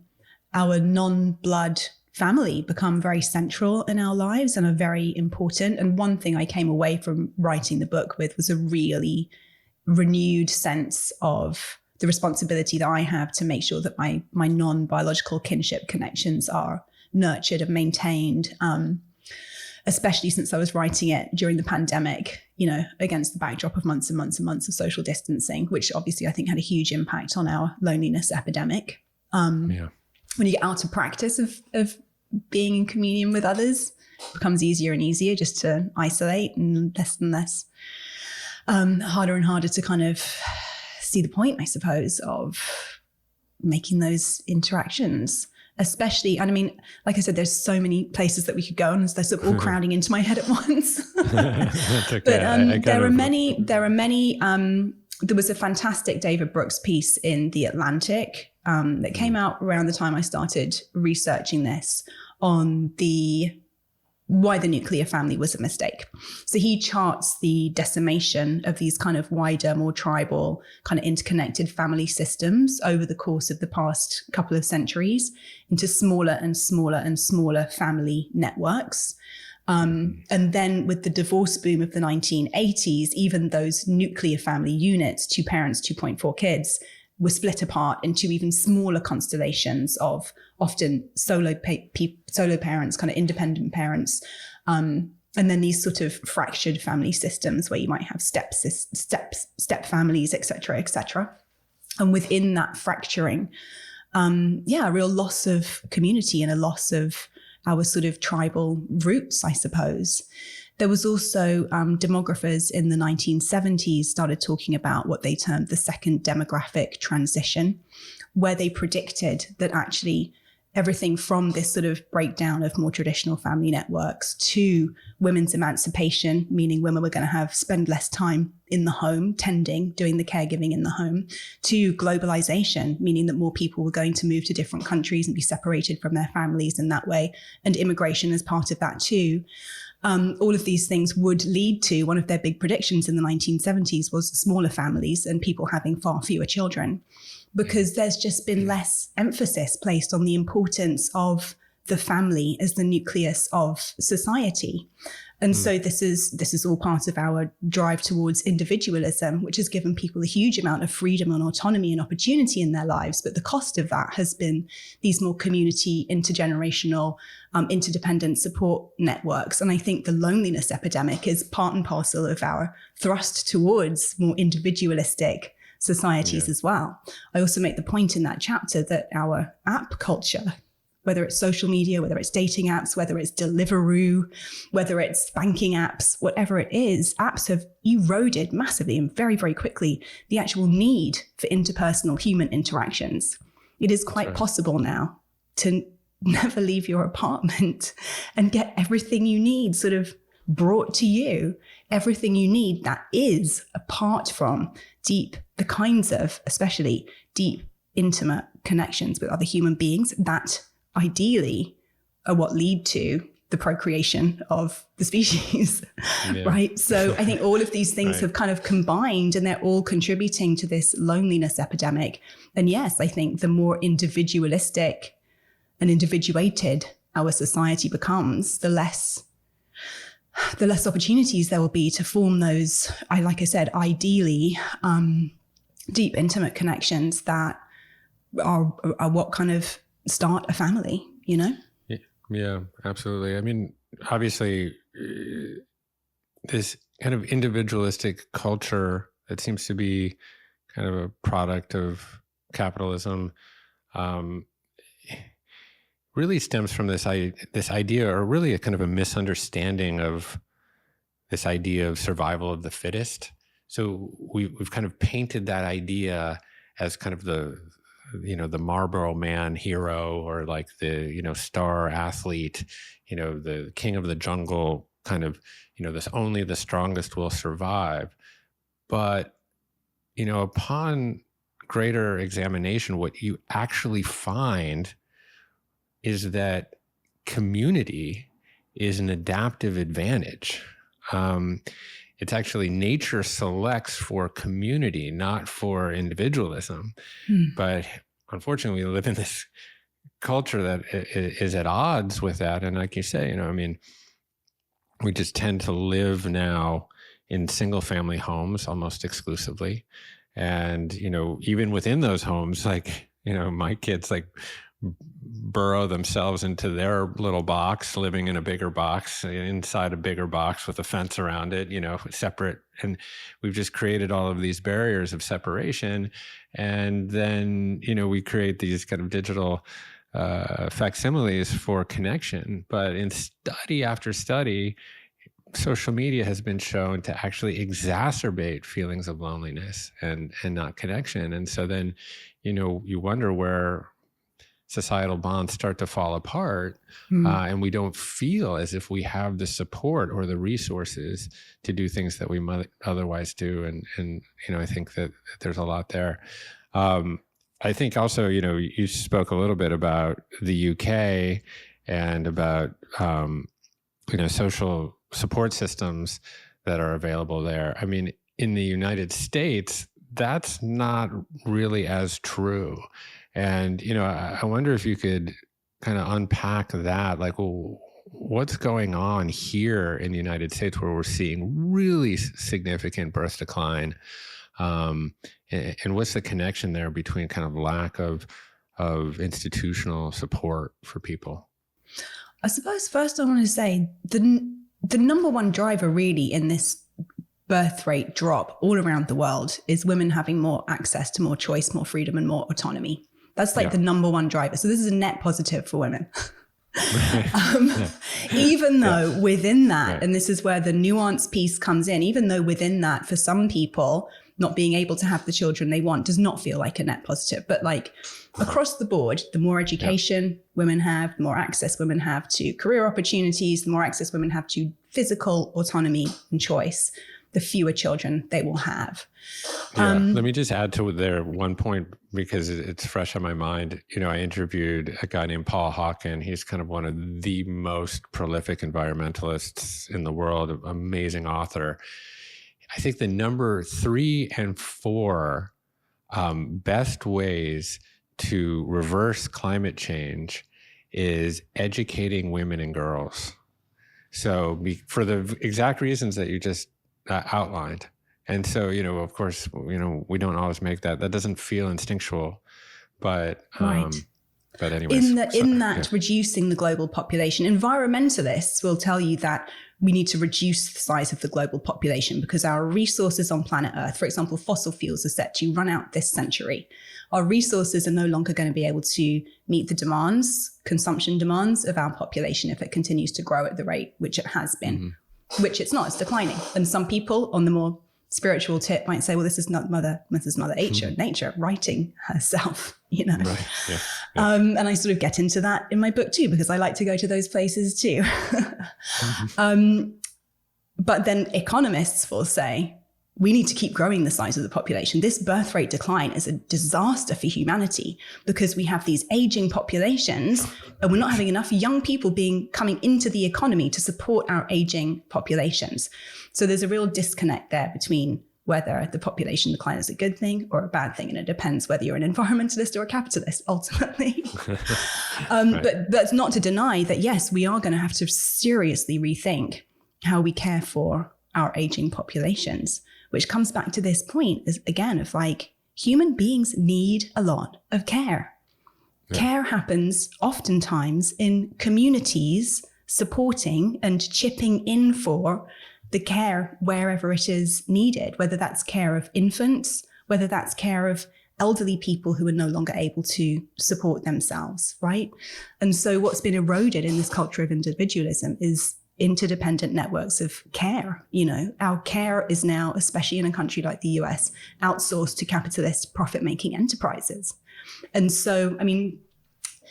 our non-blood family become very central in our lives and are very important. And one thing I came away from writing the book with was a really renewed sense of the responsibility that I have to make sure that my non-biological kinship connections are nurtured and maintained, especially since I was writing it during the pandemic, against the backdrop of months and months and months of social distancing, which obviously I think had a huge impact on our loneliness epidemic. When you get out of practice of being in communion with others, it becomes easier and easier just to isolate, and less harder and harder to kind of see the point, I suppose, of making those interactions. Especially, and I mean, like I said, there's so many places that we could go, and they're sort of all crowding into my head at once. That's okay. But there are many. There was a fantastic David Brooks piece in The Atlantic that came out around the time I started researching this on why the nuclear family was a mistake. So he charts the decimation of these kind of wider, more tribal, kind of interconnected family systems over the course of the past couple of centuries into smaller and smaller and smaller family networks. And then with the divorce boom of the 1980s, even those nuclear family units, 2 parents, 2.4 kids, were split apart into even smaller constellations of often solo parents, kind of independent parents. And then these sort of fractured family systems where you might have step families, et cetera. And within that fracturing, a real loss of community and a loss of our sort of tribal roots, I suppose. There was also demographers in the 1970s started talking about what they termed the second demographic transition, where they predicted that actually everything from this sort of breakdown of more traditional family networks to women's emancipation, meaning women were going to spend less time in the home, tending, doing the caregiving in the home, to globalization, meaning that more people were going to move to different countries and be separated from their families in that way, and immigration as part of that too. All of these things would lead to, one of their big predictions in the 1970s was smaller families and people having far fewer children, because there's just been less emphasis placed on the importance of the family as the nucleus of society. And so this is all part of our drive towards individualism, which has given people a huge amount of freedom and autonomy and opportunity in their lives. But the cost of that has been these more community, intergenerational, interdependent support networks. And I think the loneliness epidemic is part and parcel of our thrust towards more individualistic societies as well. I also make the point in that chapter that our app culture, whether it's social media, whether it's dating apps, whether it's Deliveroo, whether it's banking apps, whatever it is, apps have eroded massively and very, very quickly the actual need for interpersonal human interactions. It is quite possible now to never leave your apartment and get everything you need sort of brought to you, everything you need that is apart from the kinds of, especially deep, intimate connections with other human beings that ideally are what lead to the procreation of the species, right? So I think all of these things have kind of combined, and they're all contributing to this loneliness epidemic. And yes, I think the more individualistic and individuated our society becomes, the less opportunities there will be to form those, like I said, ideally deep, intimate connections that are what kind of start a family, you know? Yeah, absolutely. I mean, obviously, this kind of individualistic culture that seems to be kind of a product of capitalism, really stems from this idea, or really a kind of a misunderstanding of this idea of survival of the fittest. So we've kind of painted that idea as kind of the Marlboro Man hero, or like the, star athlete, the king of the jungle, kind of, this only the strongest will survive. But, upon greater examination, what you actually find is that community is an adaptive advantage. It's actually nature selects for community, not for individualism. But unfortunately, we live in this culture that is at odds with that. And like you say, we just tend to live now in single family homes almost exclusively. And, even within those homes, like, my kids like burrow themselves into their little box, living in a bigger box, inside a bigger box with a fence around it, separate. And we've just created all of these barriers of separation. And then, we create these kind of digital facsimiles for connection. But in study after study, social media has been shown to actually exacerbate feelings of loneliness and not connection. And so then, you wonder where societal bonds start to fall apart, and we don't feel as if we have the support or the resources to do things that we might otherwise do. And I think that there's a lot there. I think also, you spoke a little bit about the UK and about, social support systems that are available there. I mean, in the United States, that's not really as true. And, I wonder if you could kind of unpack that, like, well, what's going on here in the United States where we're seeing really significant birth decline, and what's the connection there between kind of lack of institutional support for people? I suppose first I want to say the number one driver really in this birth rate drop all around the world is women having more access to more choice, more freedom, and more autonomy. That's like the number one driver. So this is a net positive for women. Even though within that, and this is where the nuance piece comes in, even though within that, for some people, not being able to have the children they want does not feel like a net positive. But like across the board, the more education women have, the more access women have to career opportunities, the more access women have to physical autonomy and choice, the fewer children they will have. Let me just add to their one point, because it's fresh on my mind. I interviewed a guy named Paul Hawken. He's kind of one of the most prolific environmentalists in the world, an amazing author. I think the number 3 and 4 best ways to reverse climate change is educating women and girls. So for the exact reasons that you just outlined. And so, of course, we don't always make that. That doesn't feel instinctual, but but anyways. In that reducing the global population, environmentalists will tell you that we need to reduce the size of the global population because our resources on planet Earth, for example, fossil fuels, are set to run out this century. Our resources are no longer going to be able to meet the consumption demands of our population if it continues to grow at the rate which it has been, which it's not, it's declining. And some people on the more spiritual tip might say, well, this is not Mother Nature writing herself, Right. Yeah. And I sort of get into that in my book too, because I like to go to those places too. But then economists will say, we need to keep growing the size of the population. This birth rate decline is a disaster for humanity because we have these aging populations and we're not having enough young people coming into the economy to support our aging populations. So there's a real disconnect there between whether the population decline is a good thing or a bad thing. And it depends whether you're an environmentalist or a capitalist, ultimately. Right. But that's not to deny that, yes, we are going to have to seriously rethink how we care for our aging populations, which comes back to this point is, again, of like, human beings need a lot of care. Yeah. Care happens oftentimes in communities supporting and chipping in for the care wherever it is needed, whether that's care of infants, whether that's care of elderly people who are no longer able to support themselves, right? And so what's been eroded in this culture of individualism is interdependent networks of care. You know, our care is now, especially in a country like the US, outsourced to capitalist profit-making enterprises. And so, I mean,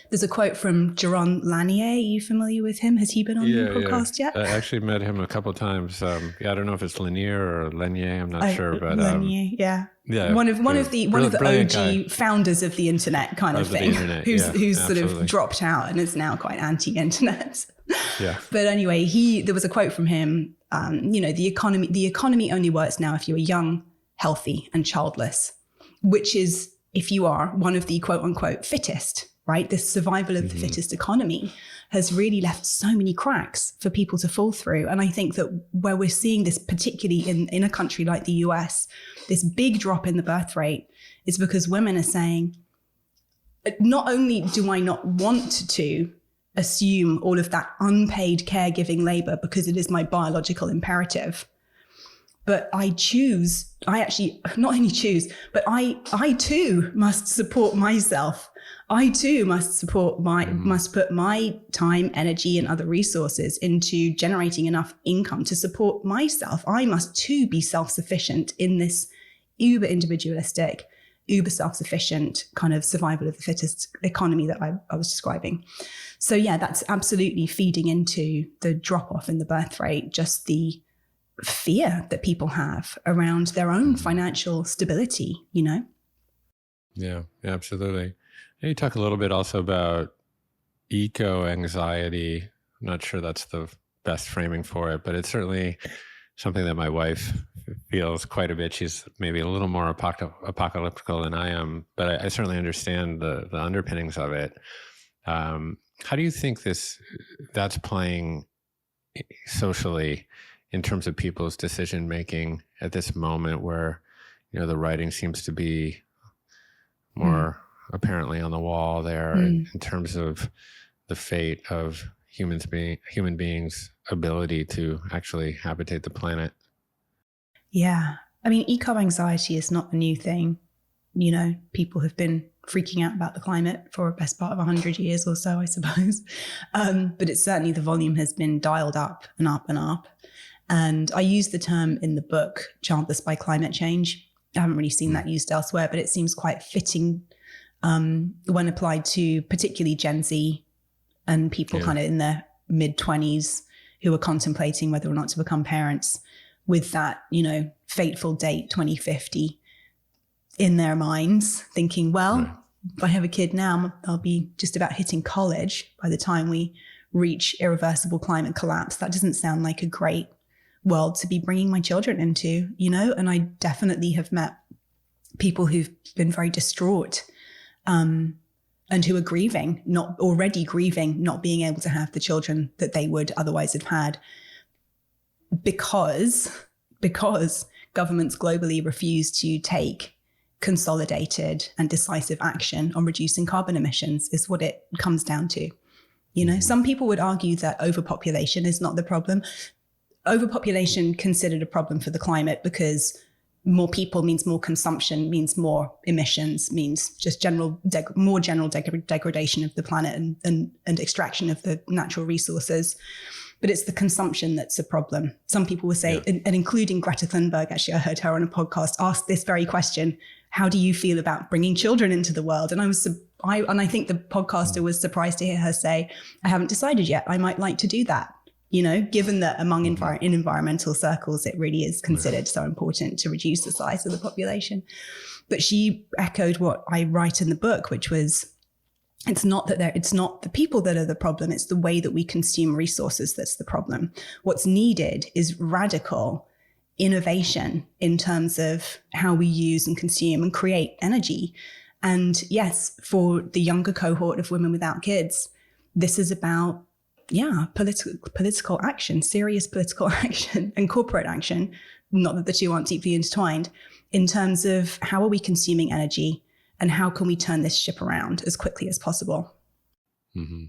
there's a quote from Jaron Lanier. Are you familiar with him? Has he been on your podcast yet? I actually met him a couple of times. I don't know if it's Lanier or Lanier. I'm not sure, but Lanier, yeah. One of the OG guy. Founders of the internet kind of thing, who's sort of dropped out and is now quite anti-internet. Yeah. But anyway, there was a quote from him. The economy only works now if you are young, healthy, and childless, which is if you are one of the quote unquote fittest. Right? This survival of the fittest economy has really left so many cracks for people to fall through. And I think that where we're seeing this, particularly in a country like the US, this big drop in the birth rate is because women are saying, not only do I not want to assume all of that unpaid caregiving labor because it is my biological imperative, but I too must support myself. I too must must put my time, energy, and other resources into generating enough income to support myself. I must too be self-sufficient in this uber individualistic, uber self-sufficient kind of survival of the fittest economy that I was describing. So yeah, that's absolutely feeding into the drop off in the birth rate, just the fear that people have around their own financial stability, you know? Yeah, absolutely. And you talk a little bit also about eco-anxiety. I'm not sure that's the best framing for it, but it's certainly something that my wife feels quite a bit. She's maybe a little more apocalyptical than I am, but I certainly understand the underpinnings of it. How do you think that's playing socially in terms of people's decision making at this moment where, the writing seems to be more apparently on the wall there in terms of the fate of human beings' ability to actually habitate the planet? Yeah. I mean, eco-anxiety is not a new thing. People have been freaking out about the climate for the best part of 100 years or so, I suppose. But it's certainly, the volume has been dialed up and up and up. And I use the term in the book, childless by climate change. I haven't really seen that used elsewhere, but it seems quite fitting when applied to particularly Gen Z and people kind of in their mid-20s who are contemplating whether or not to become parents with that, fateful date 2050 in their minds, thinking, well, if I have a kid now, I'll be just about hitting college by the time we reach irreversible climate collapse. That doesn't sound like a great world to be bringing my children into, and I definitely have met people who've been very distraught and who are grieving, not being able to have the children that they would otherwise have had because governments globally refuse to take consolidated and decisive action on reducing carbon emissions is what it comes down to. Some people would argue that overpopulation is not the problem. Overpopulation considered a problem for the climate because more people means more consumption, means more emissions, means just more general degradation of the planet and extraction of the natural resources. But it's the consumption that's a problem. Some people will say, and including Greta Thunberg, actually, I heard her on a podcast ask this very question: how do you feel about bringing children into the world? And I think the podcaster was surprised to hear her say, I haven't decided yet. I might like to do that. Given that among in environmental circles, it really is considered so important to reduce the size of the population. But she echoed what I write in the book, which was, it's not the people that are the problem. It's the way that we consume resources that's the problem. What's needed is radical innovation in terms of how we use and consume and create energy. And yes, for the younger cohort of women without kids, this is about political action, serious political action and corporate action, not that the two aren't deeply intertwined, in terms of how are we consuming energy and how can we turn this ship around as quickly as possible. Mm-hmm.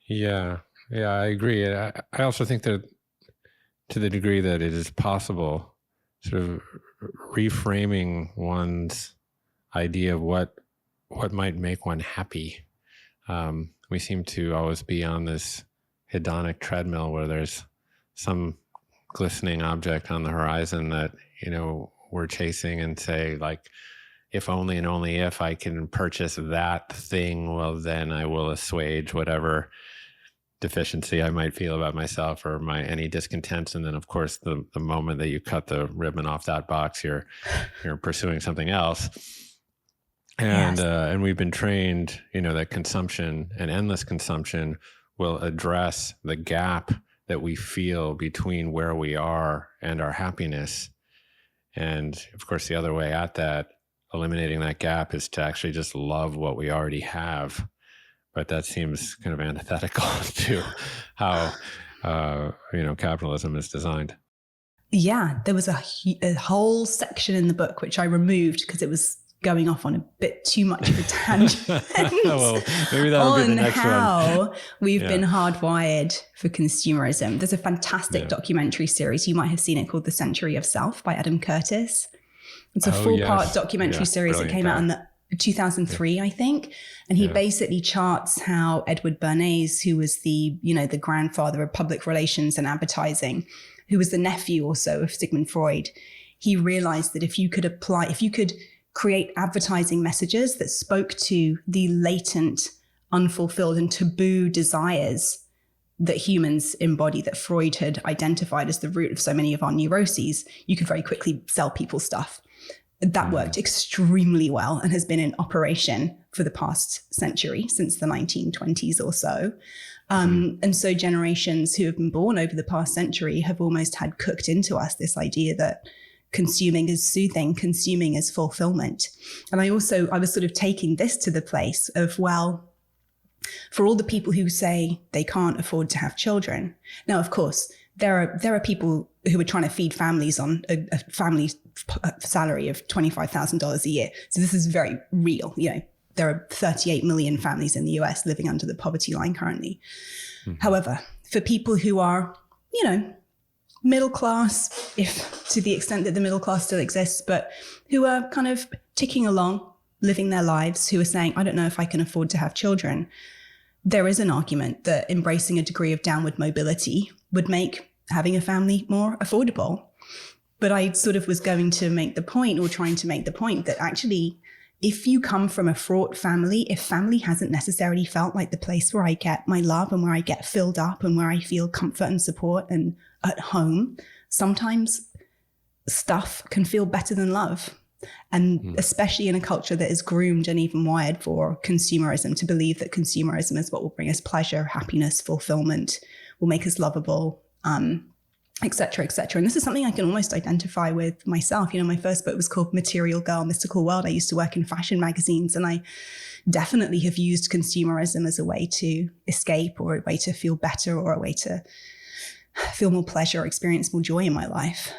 Yeah, I agree. I also think that to the degree that it is possible, sort of reframing one's idea of what might make one happy. We seem to always be on this hedonic treadmill where there's some glistening object on the horizon that, we're chasing and say, like, if only and only if I can purchase that thing, well, then I will assuage whatever deficiency I might feel about myself or any discontents. And then, of course, the moment that you cut the ribbon off that box, you're pursuing something else. And Yes. And we've been trained, that consumption and endless consumption will address the gap that we feel between where we are and our happiness. And of course, the other way at that, eliminating that gap, is to actually just love what we already have. But that seems kind of antithetical to how, capitalism is designed. Yeah, there was a whole section in the book which I removed because it was going off on a bit too much of a tangent. Well, maybe that'll be the next one. How we've been hardwired for consumerism. There's a fantastic documentary series. You might have seen it, called The Century of Self by Adam Curtis. It's a four-part documentary series that came out in 2003, I think. And he basically charts how Edward Bernays, who was the grandfather of public relations and advertising, who was the nephew also of Sigmund Freud, he realized that if you could create advertising messages that spoke to the latent, unfulfilled and taboo desires that humans embody, that Freud had identified as the root of so many of our neuroses, you could very quickly sell people stuff. That worked extremely well and has been in operation for the past century, since the 1920s or so. And so generations who have been born over the past century have almost had cooked into us this idea that consuming is soothing, consuming is fulfillment. And I was sort of taking this to the place of, well, for all the people who say they can't afford to have children. Now, of course, there are people who are trying to feed families on a family salary of $25,000 a year. So this is very real. There are 38 million families in the US living under the poverty line currently. Mm-hmm. However, for people who are, middle class, if to the extent that the middle class still exists, but who are kind of ticking along, living their lives, who are saying, I don't know if I can afford to have children, there is an argument that embracing a degree of downward mobility would make having a family more affordable. But I sort of was going to make the point, or trying to make the point, that actually, if you come from a fraught family, if family hasn't necessarily felt like the place where I get my love and where I get filled up and where I feel comfort and support and at home, sometimes stuff can feel better than love. And especially in a culture that is groomed and even wired for consumerism, to believe that consumerism is what will bring us pleasure, happiness, fulfillment, will make us lovable, et cetera, et cetera. And this is something I can almost identify with myself. My first book was called Material Girl, Mystical World. I used to work in fashion magazines, and I definitely have used consumerism as a way to escape, or a way to feel better, or a way to feel more pleasure, experience more joy in my life.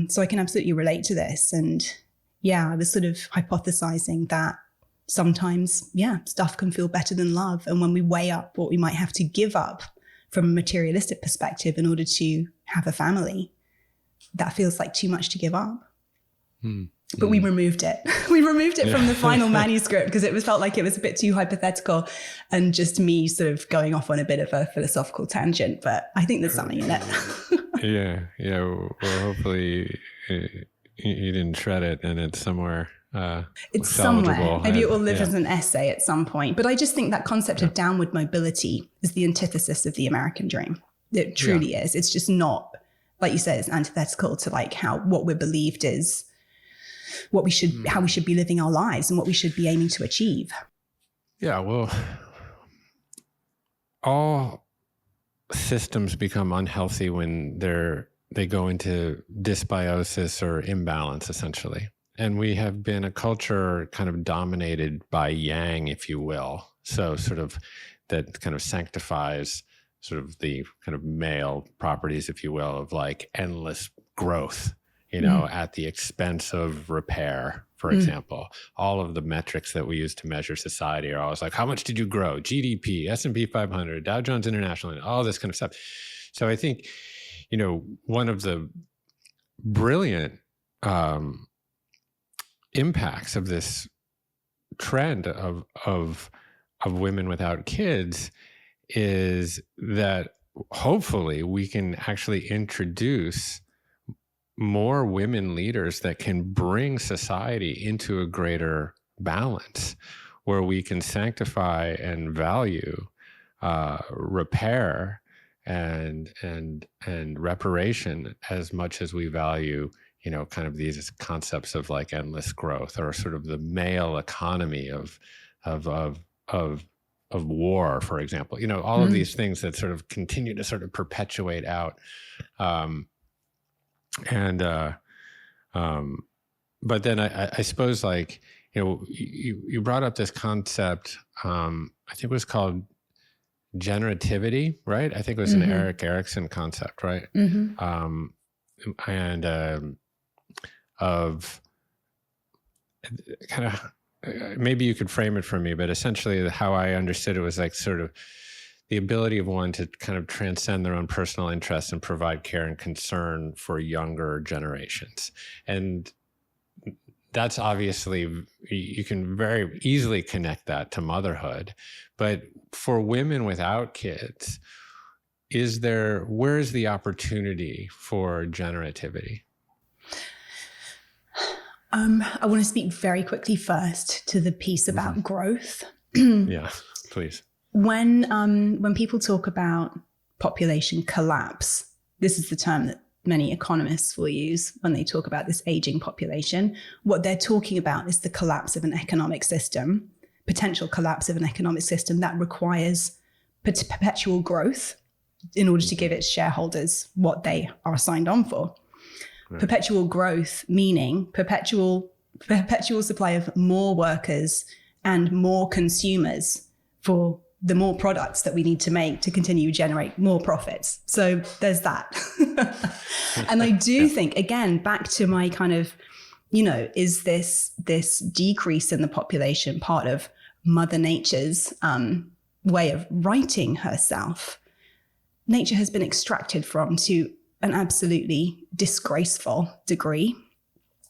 So I can absolutely relate to this. And I was sort of hypothesizing that sometimes, stuff can feel better than love. And when we weigh up what we might have to give up from a materialistic perspective in order to have a family, that feels like too much to give up. But we removed it. We removed it from the final manuscript because it felt like it was a bit too hypothetical and just me sort of going off on a bit of a philosophical tangent. But I think there's something in it. Yeah. Well, hopefully you didn't shred it and it's somewhere. It's somewhere. Maybe it will live as an essay at some point. But I just think that concept of downward mobility is the antithesis of the American dream. It truly is. It's just not, like you said, it's antithetical to like what we're believed is what we should, how we should be living our lives and what we should be aiming to achieve. Yeah, well, all systems become unhealthy when they go into dysbiosis or imbalance, essentially. And we have been a culture kind of dominated by yang, if you will. So sort of that kind of sanctifies sort of the kind of male properties, if you will, of like endless growth, you know, at the expense of repair, for example. All of the metrics that we use to measure society are always like, how much did you grow? GDP, S&P 500, Dow Jones International, and all this kind of stuff. So I think, one of the brilliant impacts of this trend of women without kids is that hopefully we can actually introduce more women leaders that can bring society into a greater balance, where we can sanctify and value repair and reparation as much as we value, kind of these concepts of like endless growth, or sort of the male economy of war, for example. All of these things that sort of continue to sort of perpetuate out. But then I suppose, like, you brought up this concept, I think it was called generativity, right? I think it was an Erik Erikson concept, right? Of kind of, maybe you could frame it for me, but essentially how I understood it was like sort of the ability of one to kind of transcend their own personal interests and provide care and concern for younger generations. And that's obviously, you can very easily connect that to motherhood. But for women without kids, where is the opportunity for generativity? I want to speak very quickly first to the piece about growth. Yeah, please. When people talk about population collapse, this is the term that many economists will use when they talk about this aging population. What they're talking about is the collapse of an economic system, potential collapse of an economic system that requires perpetual growth in order to give its shareholders what they are signed on for. Right. Perpetual growth, meaning perpetual supply of more workers and more consumers for the more products that we need to make to continue to generate more profits. So there's that. And I do think, again, back to my kind of, is this decrease in the population part of Mother Nature's way of righting herself? Nature has been extracted from to an absolutely disgraceful degree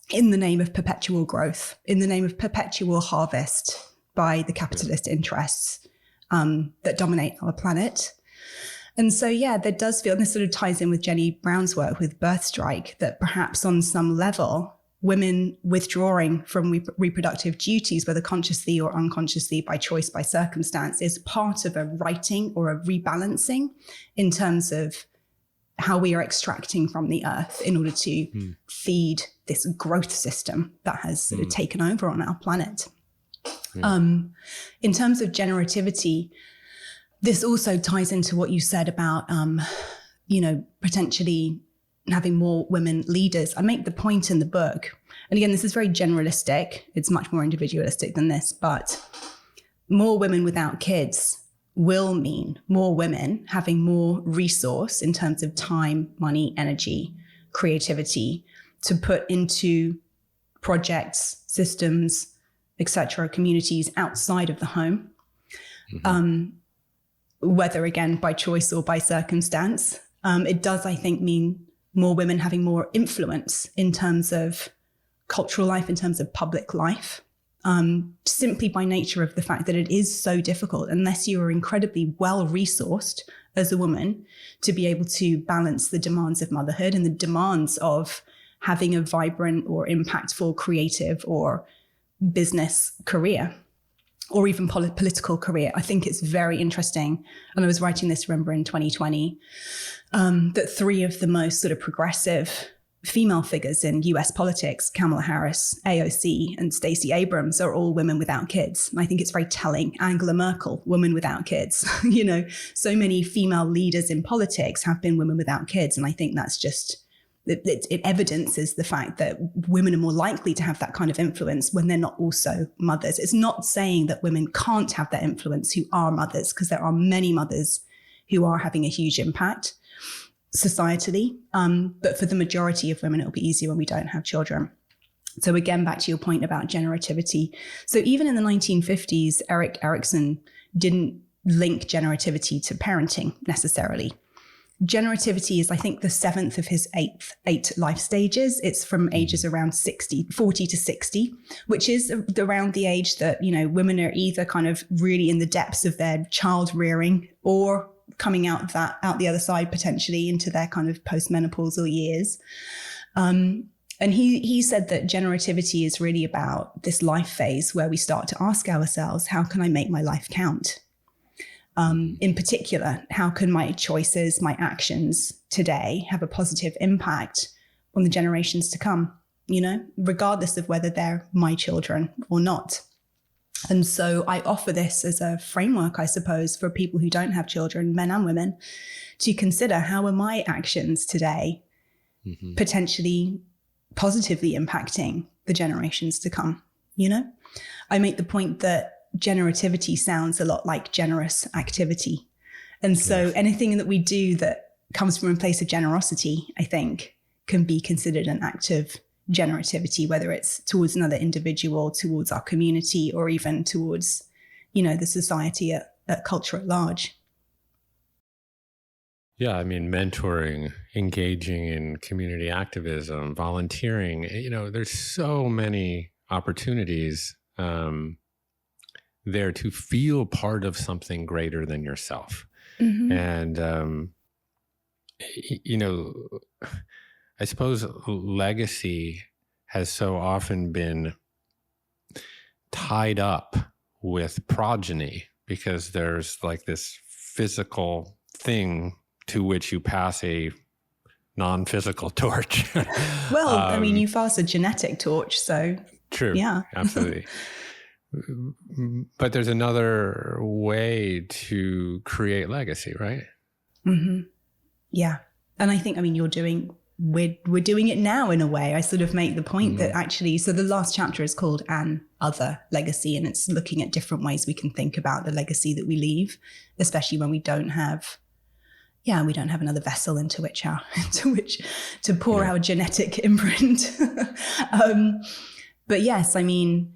in the name of perpetual growth, in the name of perpetual harvest by the capitalist interests that dominate our planet. And so, there does feel, and this sort of ties in with Jenny Brown's work with birth strike, that perhaps on some level, women withdrawing from reproductive duties, whether consciously or unconsciously, by choice, by circumstance, is part of a righting or a rebalancing in terms of how we are extracting from the earth in order to feed this growth system that has sort of taken over on our planet. In terms of generativity, this also ties into what you said about, potentially having more women leaders. I make the point in the book, and again, this is very generalistic. It's much more individualistic than this, but more women without kids will mean more women having more resource in terms of time, money, energy, creativity to put into projects, systems, etc., communities outside of the home, whether again by choice or by circumstance. It does, I think, mean more women having more influence in terms of cultural life, in terms of public life, simply by nature of the fact that it is so difficult, unless you are incredibly well-resourced as a woman, to be able to balance the demands of motherhood and the demands of having a vibrant or impactful creative or business career, or even political career. I think it's very interesting. And I was writing this, remember, in 2020, that three of the most sort of progressive female figures in US politics, Kamala Harris, AOC, and Stacey Abrams, are all women without kids. And I think it's very telling. Angela Merkel, woman without kids. So many female leaders in politics have been women without kids. And I think that's just, it evidences the fact that women are more likely to have that kind of influence when they're not also mothers. It's not saying that women can't have that influence who are mothers, because there are many mothers who are having a huge impact societally. But for the majority of women, it'll be easier when we don't have children. So again, back to your point about generativity. So even in the 1950s, Erik Erikson didn't link generativity to parenting necessarily. generativity is, I think, the seventh of his eight life stages. It's from ages around 40 to 60, which is around the age that, you know, women are either kind of really in the depths of their child rearing or coming out the other side, potentially into their kind of postmenopausal years. And he said that generativity is really about this life phase where we start to ask ourselves, how can I make my life count? In particular, how can my choices, my actions today have a positive impact on the generations to come, you know, regardless of whether they're my children or not. And so I offer this as a framework, I suppose, for people who don't have children, men and women, to consider, how are my actions today potentially positively impacting the generations to come, you know? I make the point that generativity sounds a lot like generous activity. And so anything that we do that comes from a place of generosity, I think, can be considered an act of generativity, whether it's towards another individual, towards our community, or even towards, you know, the society at culture at large. Yeah, I mean, mentoring, engaging in community activism, volunteering, you know, there's so many opportunities there to feel part of something greater than yourself. And, you know, I suppose legacy has so often been tied up with progeny, because there's like this physical thing to which you pass a non-physical torch. Well, I mean, you pass a genetic torch, so. True. Yeah. Absolutely. But there's another way to create legacy, right? Yeah. And I think, I mean, we're doing it now in a way. I sort of make the point that actually, so the last chapter is called An Other Legacy, and it's looking at different ways we can think about the legacy that we leave, especially when we don't have another vessel into which to pour our genetic imprint. But yes, I mean,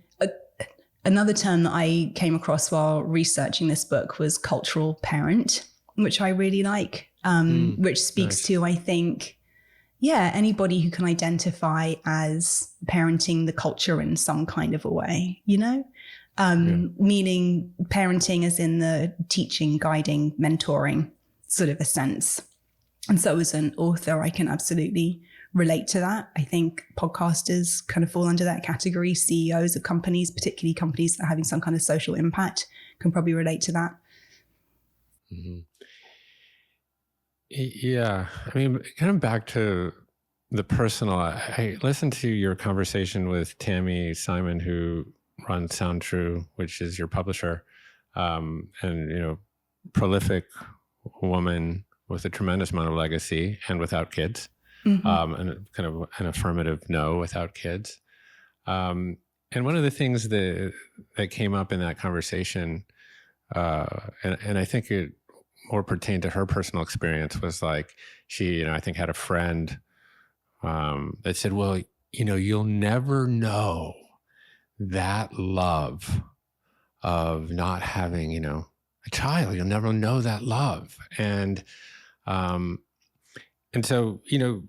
another term that I came across while researching this book was cultural parent, which I really like, which speaks to, I think, anybody who can identify as parenting the culture in some kind of a way, you know, meaning parenting as in the teaching, guiding, mentoring sort of a sense. And so as an author, I can absolutely relate to that. I think podcasters kind of fall under that category. CEOs of companies, particularly companies that are having some kind of social impact, can probably relate to that. Yeah. I mean, kind of back to the personal, I listened to your conversation with Tammy Simon, who runs Sound True, which is your publisher, and, you know, prolific woman with a tremendous amount of legacy and without kids, and kind of an affirmative no without kids. And one of the things that came up in that conversation, and I think it more pertained to her personal experience, was like, she, you know, I think had a friend that said, well, you know, you'll never know that love of not having, you know, a child. You'll never know that love. And so, you know,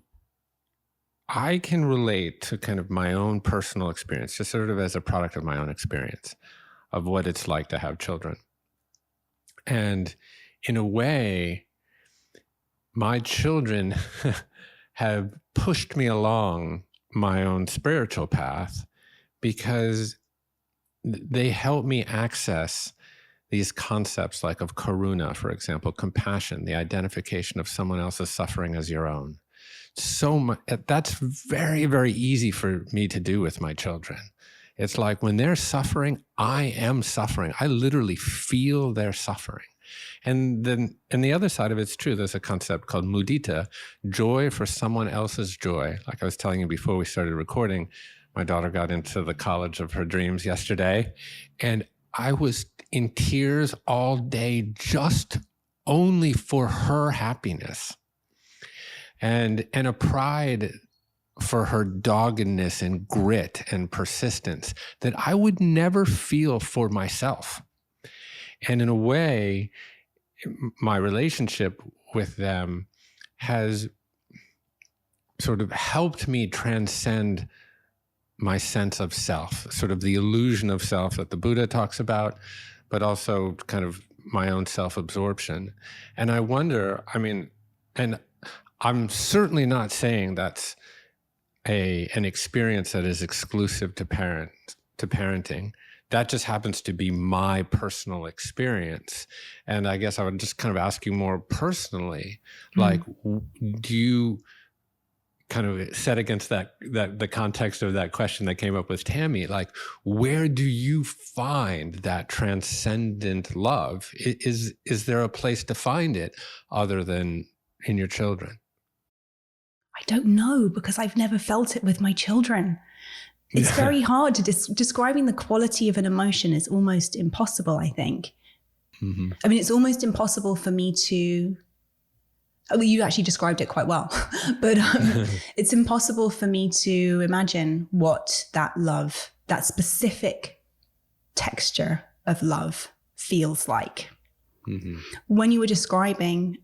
I can relate to kind of my own personal experience, just sort of as a product of my own experience of what it's like to have children. And in a way, my children have pushed me along my own spiritual path, because they help me access these concepts like of karuna, for example, compassion, the identification of someone else's suffering as your own. So much, that's very, very easy for me to do with my children. It's like when they're suffering, I am suffering. I literally feel their suffering. And then, and the other side of it's true. There's a concept called mudita, joy for someone else's joy. Like I was telling you before we started recording, my daughter got into the college of her dreams yesterday, and I was in tears all day just only for her happiness, and a pride for her doggedness and grit and persistence that I would never feel for myself. And in a way, my relationship with them has sort of helped me transcend my sense of self, sort of the illusion of self that the Buddha talks about, but also kind of my own self-absorption. And I wonder, I mean, and I'm certainly not saying that's an experience that is exclusive to parenting. That just happens to be my personal experience. And I guess I would just kind of ask you more personally, like, do you kind of set against that the context of that question that came up with Tammy, like, where do you find that transcendent love? Is there a place to find it other than in your children? I don't know, because I've never felt it with my children. It's very hard to describing the quality of an emotion is almost impossible, I think. Mm-hmm. I mean, it's almost impossible for me to, you actually described it quite well, but it's impossible for me to imagine what that love, that specific texture of love feels like. Mm-hmm. When you were describing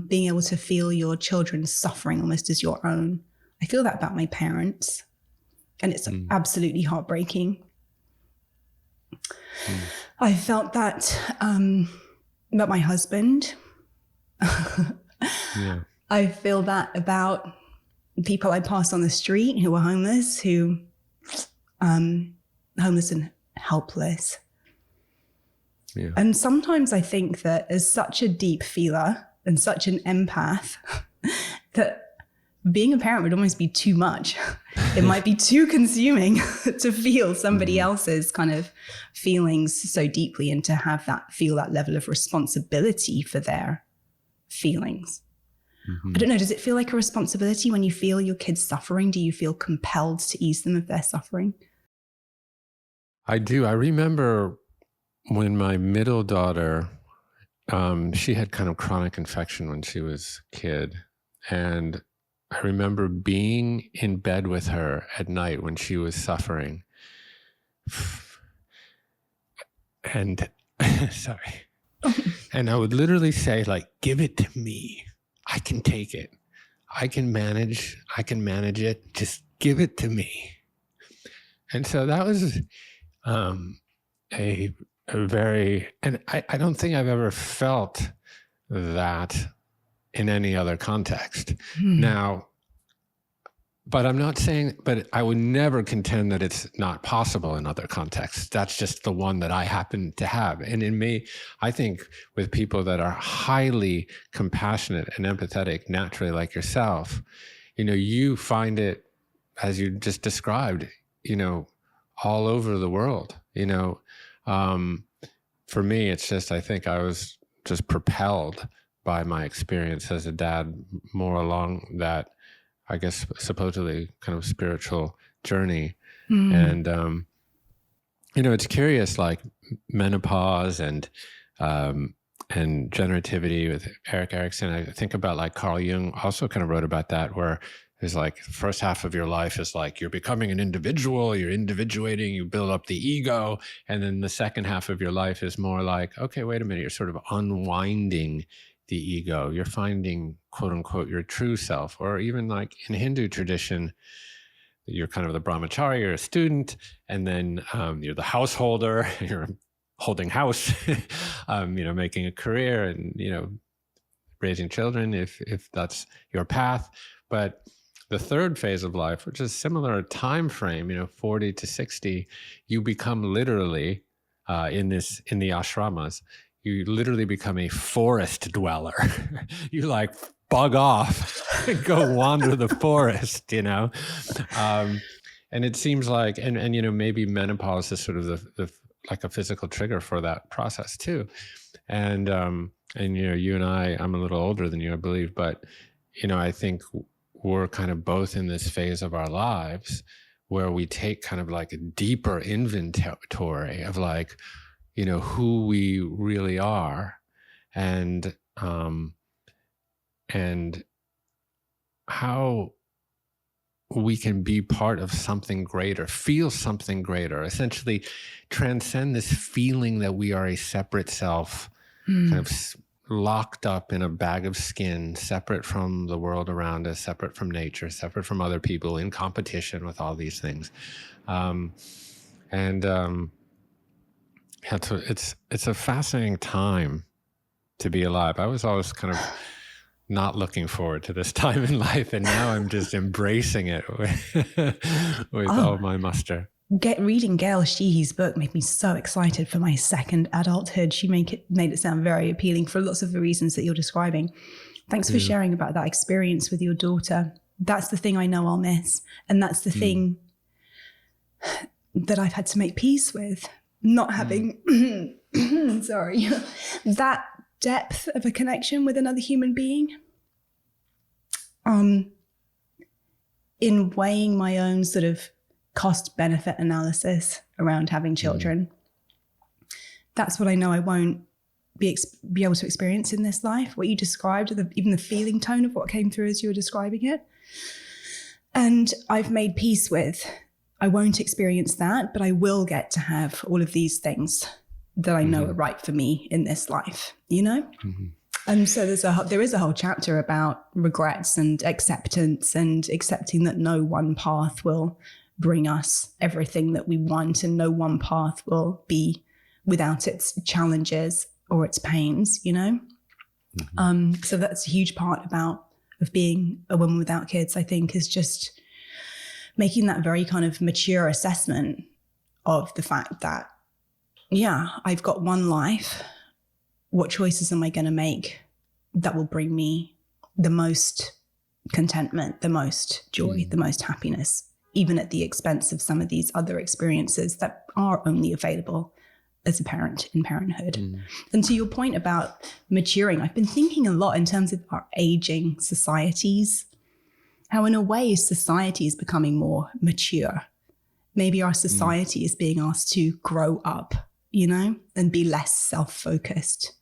being able to feel your children's suffering almost as your own, I feel that about my parents. And it's absolutely heartbreaking. I felt that about my husband. Yeah. I feel that about people I pass on the street who are homeless, homeless and helpless. Yeah. And sometimes I think that as such a deep feeler and such an empath, that being a parent would almost be too much. It might be too consuming to feel somebody else's kind of feelings so deeply and to feel that level of responsibility for their feelings. Mm-hmm. I don't know, does it feel like a responsibility when you feel your kids suffering? Do you feel compelled to ease them of their suffering? I do. I remember when my middle daughter, she had kind of chronic infection when she was a kid. And I remember being in bed with her at night when she was suffering. And sorry. And I would literally say, like, give it to me. I can take it. I can manage it. Just give it to me. And so that was a very, and I don't think I've ever felt that in any other context. Now, but I'm not saying, but I would never contend that it's not possible in other contexts. That's just the one that I happen to have. And in me, I think with people that are highly compassionate and empathetic, naturally like yourself, you find it, as you just described, all over the world, for me, it's just, I think I was just propelled by my experience as a dad more along that, I guess, supposedly kind of spiritual journey. And, it's curious, like menopause and generativity with Erik Erikson. I think about, like, Carl Jung also kind of wrote about that, where it's like the first half of your life is like you're becoming an individual, you're individuating, you build up the ego. And then the second half of your life is more like, okay, wait a minute, you're sort of unwinding the ego. You're finding, quote unquote, your true self. Or even like in Hindu tradition, you're kind of the brahmachari, you're a student, and then you're the householder, you're holding house, making a career and, raising children if that's your path. But the third phase of life, which is similar time frame, 40 to 60, you become literally in the ashramas, you literally become a forest dweller. You like bug off and go wander the forest, And it seems like, and maybe menopause is sort of the like a physical trigger for that process too. And you and I'm a little older than you, I believe, but I think we're kind of both in this phase of our lives where we take kind of like a deeper inventory of like, who we really are and how we can be part of something greater, feel something greater, essentially transcend this feeling that we are a separate self, kind of locked up in a bag of skin, separate from the world around us, separate from nature, separate from other people, in competition with all these things. It's a fascinating time to be alive. I was always kind of not looking forward to this time in life, and now I'm just embracing it with all my muster. Reading Gail Sheehy's book made me so excited for my second adulthood. She made it sound very appealing for lots of the reasons that you're describing. Thanks for sharing about that experience with your daughter. That's the thing I know I'll miss. And that's the thing that I've had to make peace with, not having, that depth of a connection with another human being. In weighing my own sort of cost-benefit analysis around having children. That's what I know I won't be able to experience in this life. What you described, even the feeling tone of what came through as you were describing it. And I've made peace with, I won't experience that, but I will get to have all of these things that I know are right for me in this life, you know? And so there is a whole chapter about regrets and acceptance, and accepting that no one path will bring us everything that we want, and no one path will be without its challenges or its pains, you know? So that's a huge part of being a woman without kids, I think, is just making that very kind of mature assessment of the fact that, yeah, I've got one life. What choices am I going to make that will bring me the most contentment, the most joy, the most happiness, even at the expense of some of these other experiences that are only available as a parent in parenthood. And to your point about maturing, I've been thinking a lot in terms of our aging societies, how in a way society is becoming more mature. Maybe our society is being asked to grow up, you know, and be less self-focused.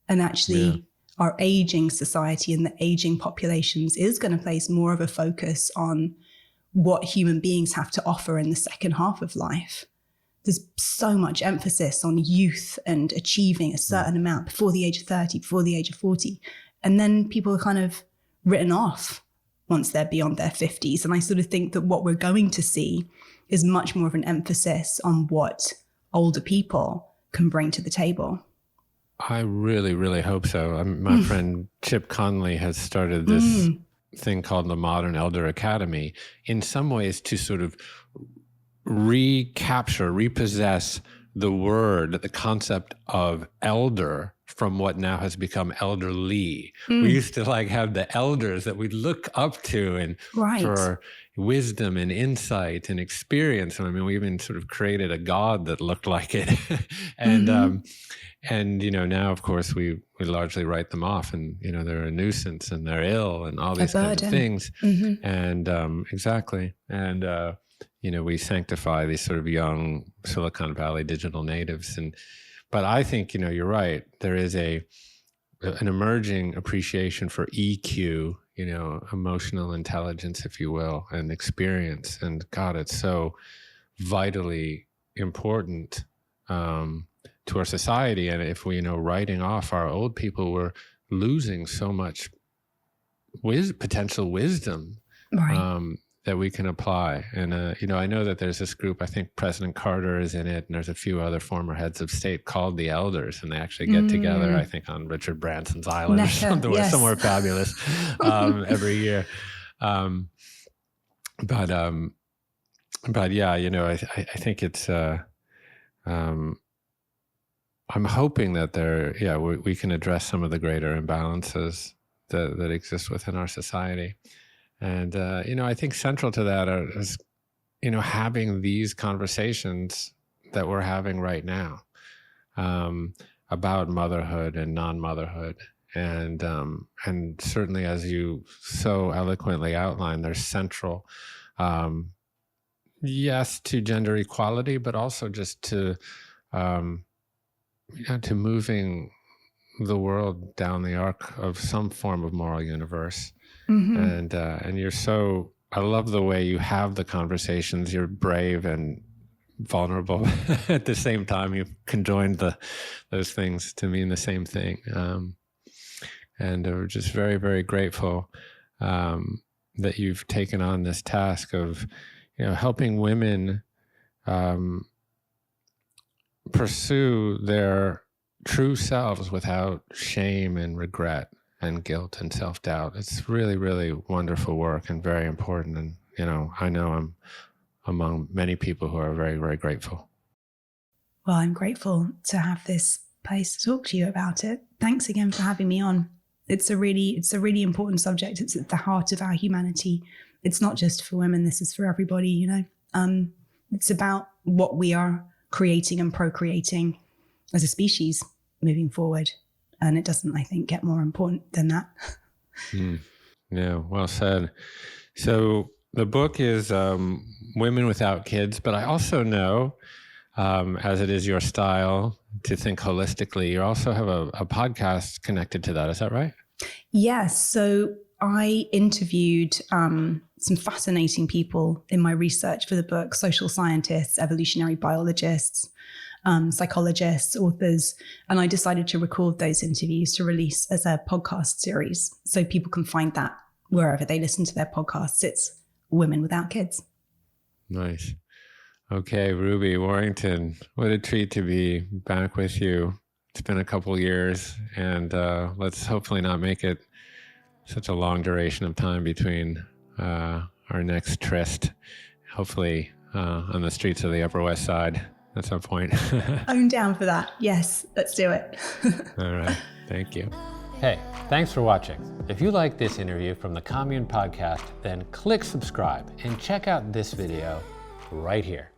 And actually our aging society and the aging populations is going to place more of a focus on what human beings have to offer in the second half of life. There's so much emphasis on youth and achieving a certain amount before the age of 30, before the age of 40. And then people are kind of written off once they're beyond their 50s. And I sort of think that what we're going to see is much more of an emphasis on what older people can bring to the table. I really, really hope so. My friend Chip Conley has started this thing called the Modern Elder Academy, in some ways to sort of recapture, repossess the word, the concept of elder from what now has become elderly. We used to have the elders that we look up to and for wisdom and insight and experience. I mean, we even sort of created a god that looked like it. And, you know, now, of course, we largely write them off, and, you know, they're a nuisance and they're ill and all these kinds of things. And exactly. And, you know, we sanctify these sort of young Silicon Valley digital natives. But I think, you know, you're right. There is an emerging appreciation for EQ, you know, emotional intelligence, if you will, and experience. And God, it's so vitally important to our society. And if we, you know, writing off our old people, we're losing so much potential wisdom that we can apply. And, you know, I know that there's this group, I think President Carter is in it, and there's a few other former heads of state called the Elders, and they actually get together, I think, on Richard Branson's island or something, somewhere fabulous every year. But yeah, you know, I think it's, I'm hoping that we can address some of the greater imbalances that exist within our society. And, you know, I think central to that is, you know, having these conversations that we're having right now about motherhood and non-motherhood. And certainly, as you so eloquently outlined, there's central, yes, to gender equality, but also just to, you know, to moving the world down the arc of some form of moral universe. And you're so, I love the way you have the conversations. You're brave and vulnerable at the same time. You've conjoined those things to mean the same thing. And we're just very, very grateful that you've taken on this task of, helping women pursue their true selves without shame and regret and guilt and self-doubt. It's really, really wonderful work and very important. And, I know I'm among many people who are very, very grateful. Well, I'm grateful to have this place to talk to you about it. Thanks again for having me on. It's a really important subject. It's at the heart of our humanity. It's not just for women. This is for everybody, It's about what we are creating and procreating as a species moving forward. And it doesn't, I think, get more important than that. Yeah, well said. So the book is Women Without Kids, but I also know, as it is your style to think holistically, you also have a podcast connected to that. Is that right? Yes. So I interviewed some fascinating people in my research for the book: social scientists, evolutionary biologists, psychologists, authors. And I decided to record those interviews to release as a podcast series so people can find that wherever they listen to their podcasts. It's Women Without Kids. Nice. Okay, Ruby Warrington, what a treat to be back with you. It's been a couple of years, and let's hopefully not make it such a long duration of time between our next tryst, hopefully on the streets of the Upper West Side at some point. I'm down for that. Yes, let's do it. All right. Thank you. Hey, thanks for watching. If you like this interview from the Commune podcast, then click subscribe and check out this video right here.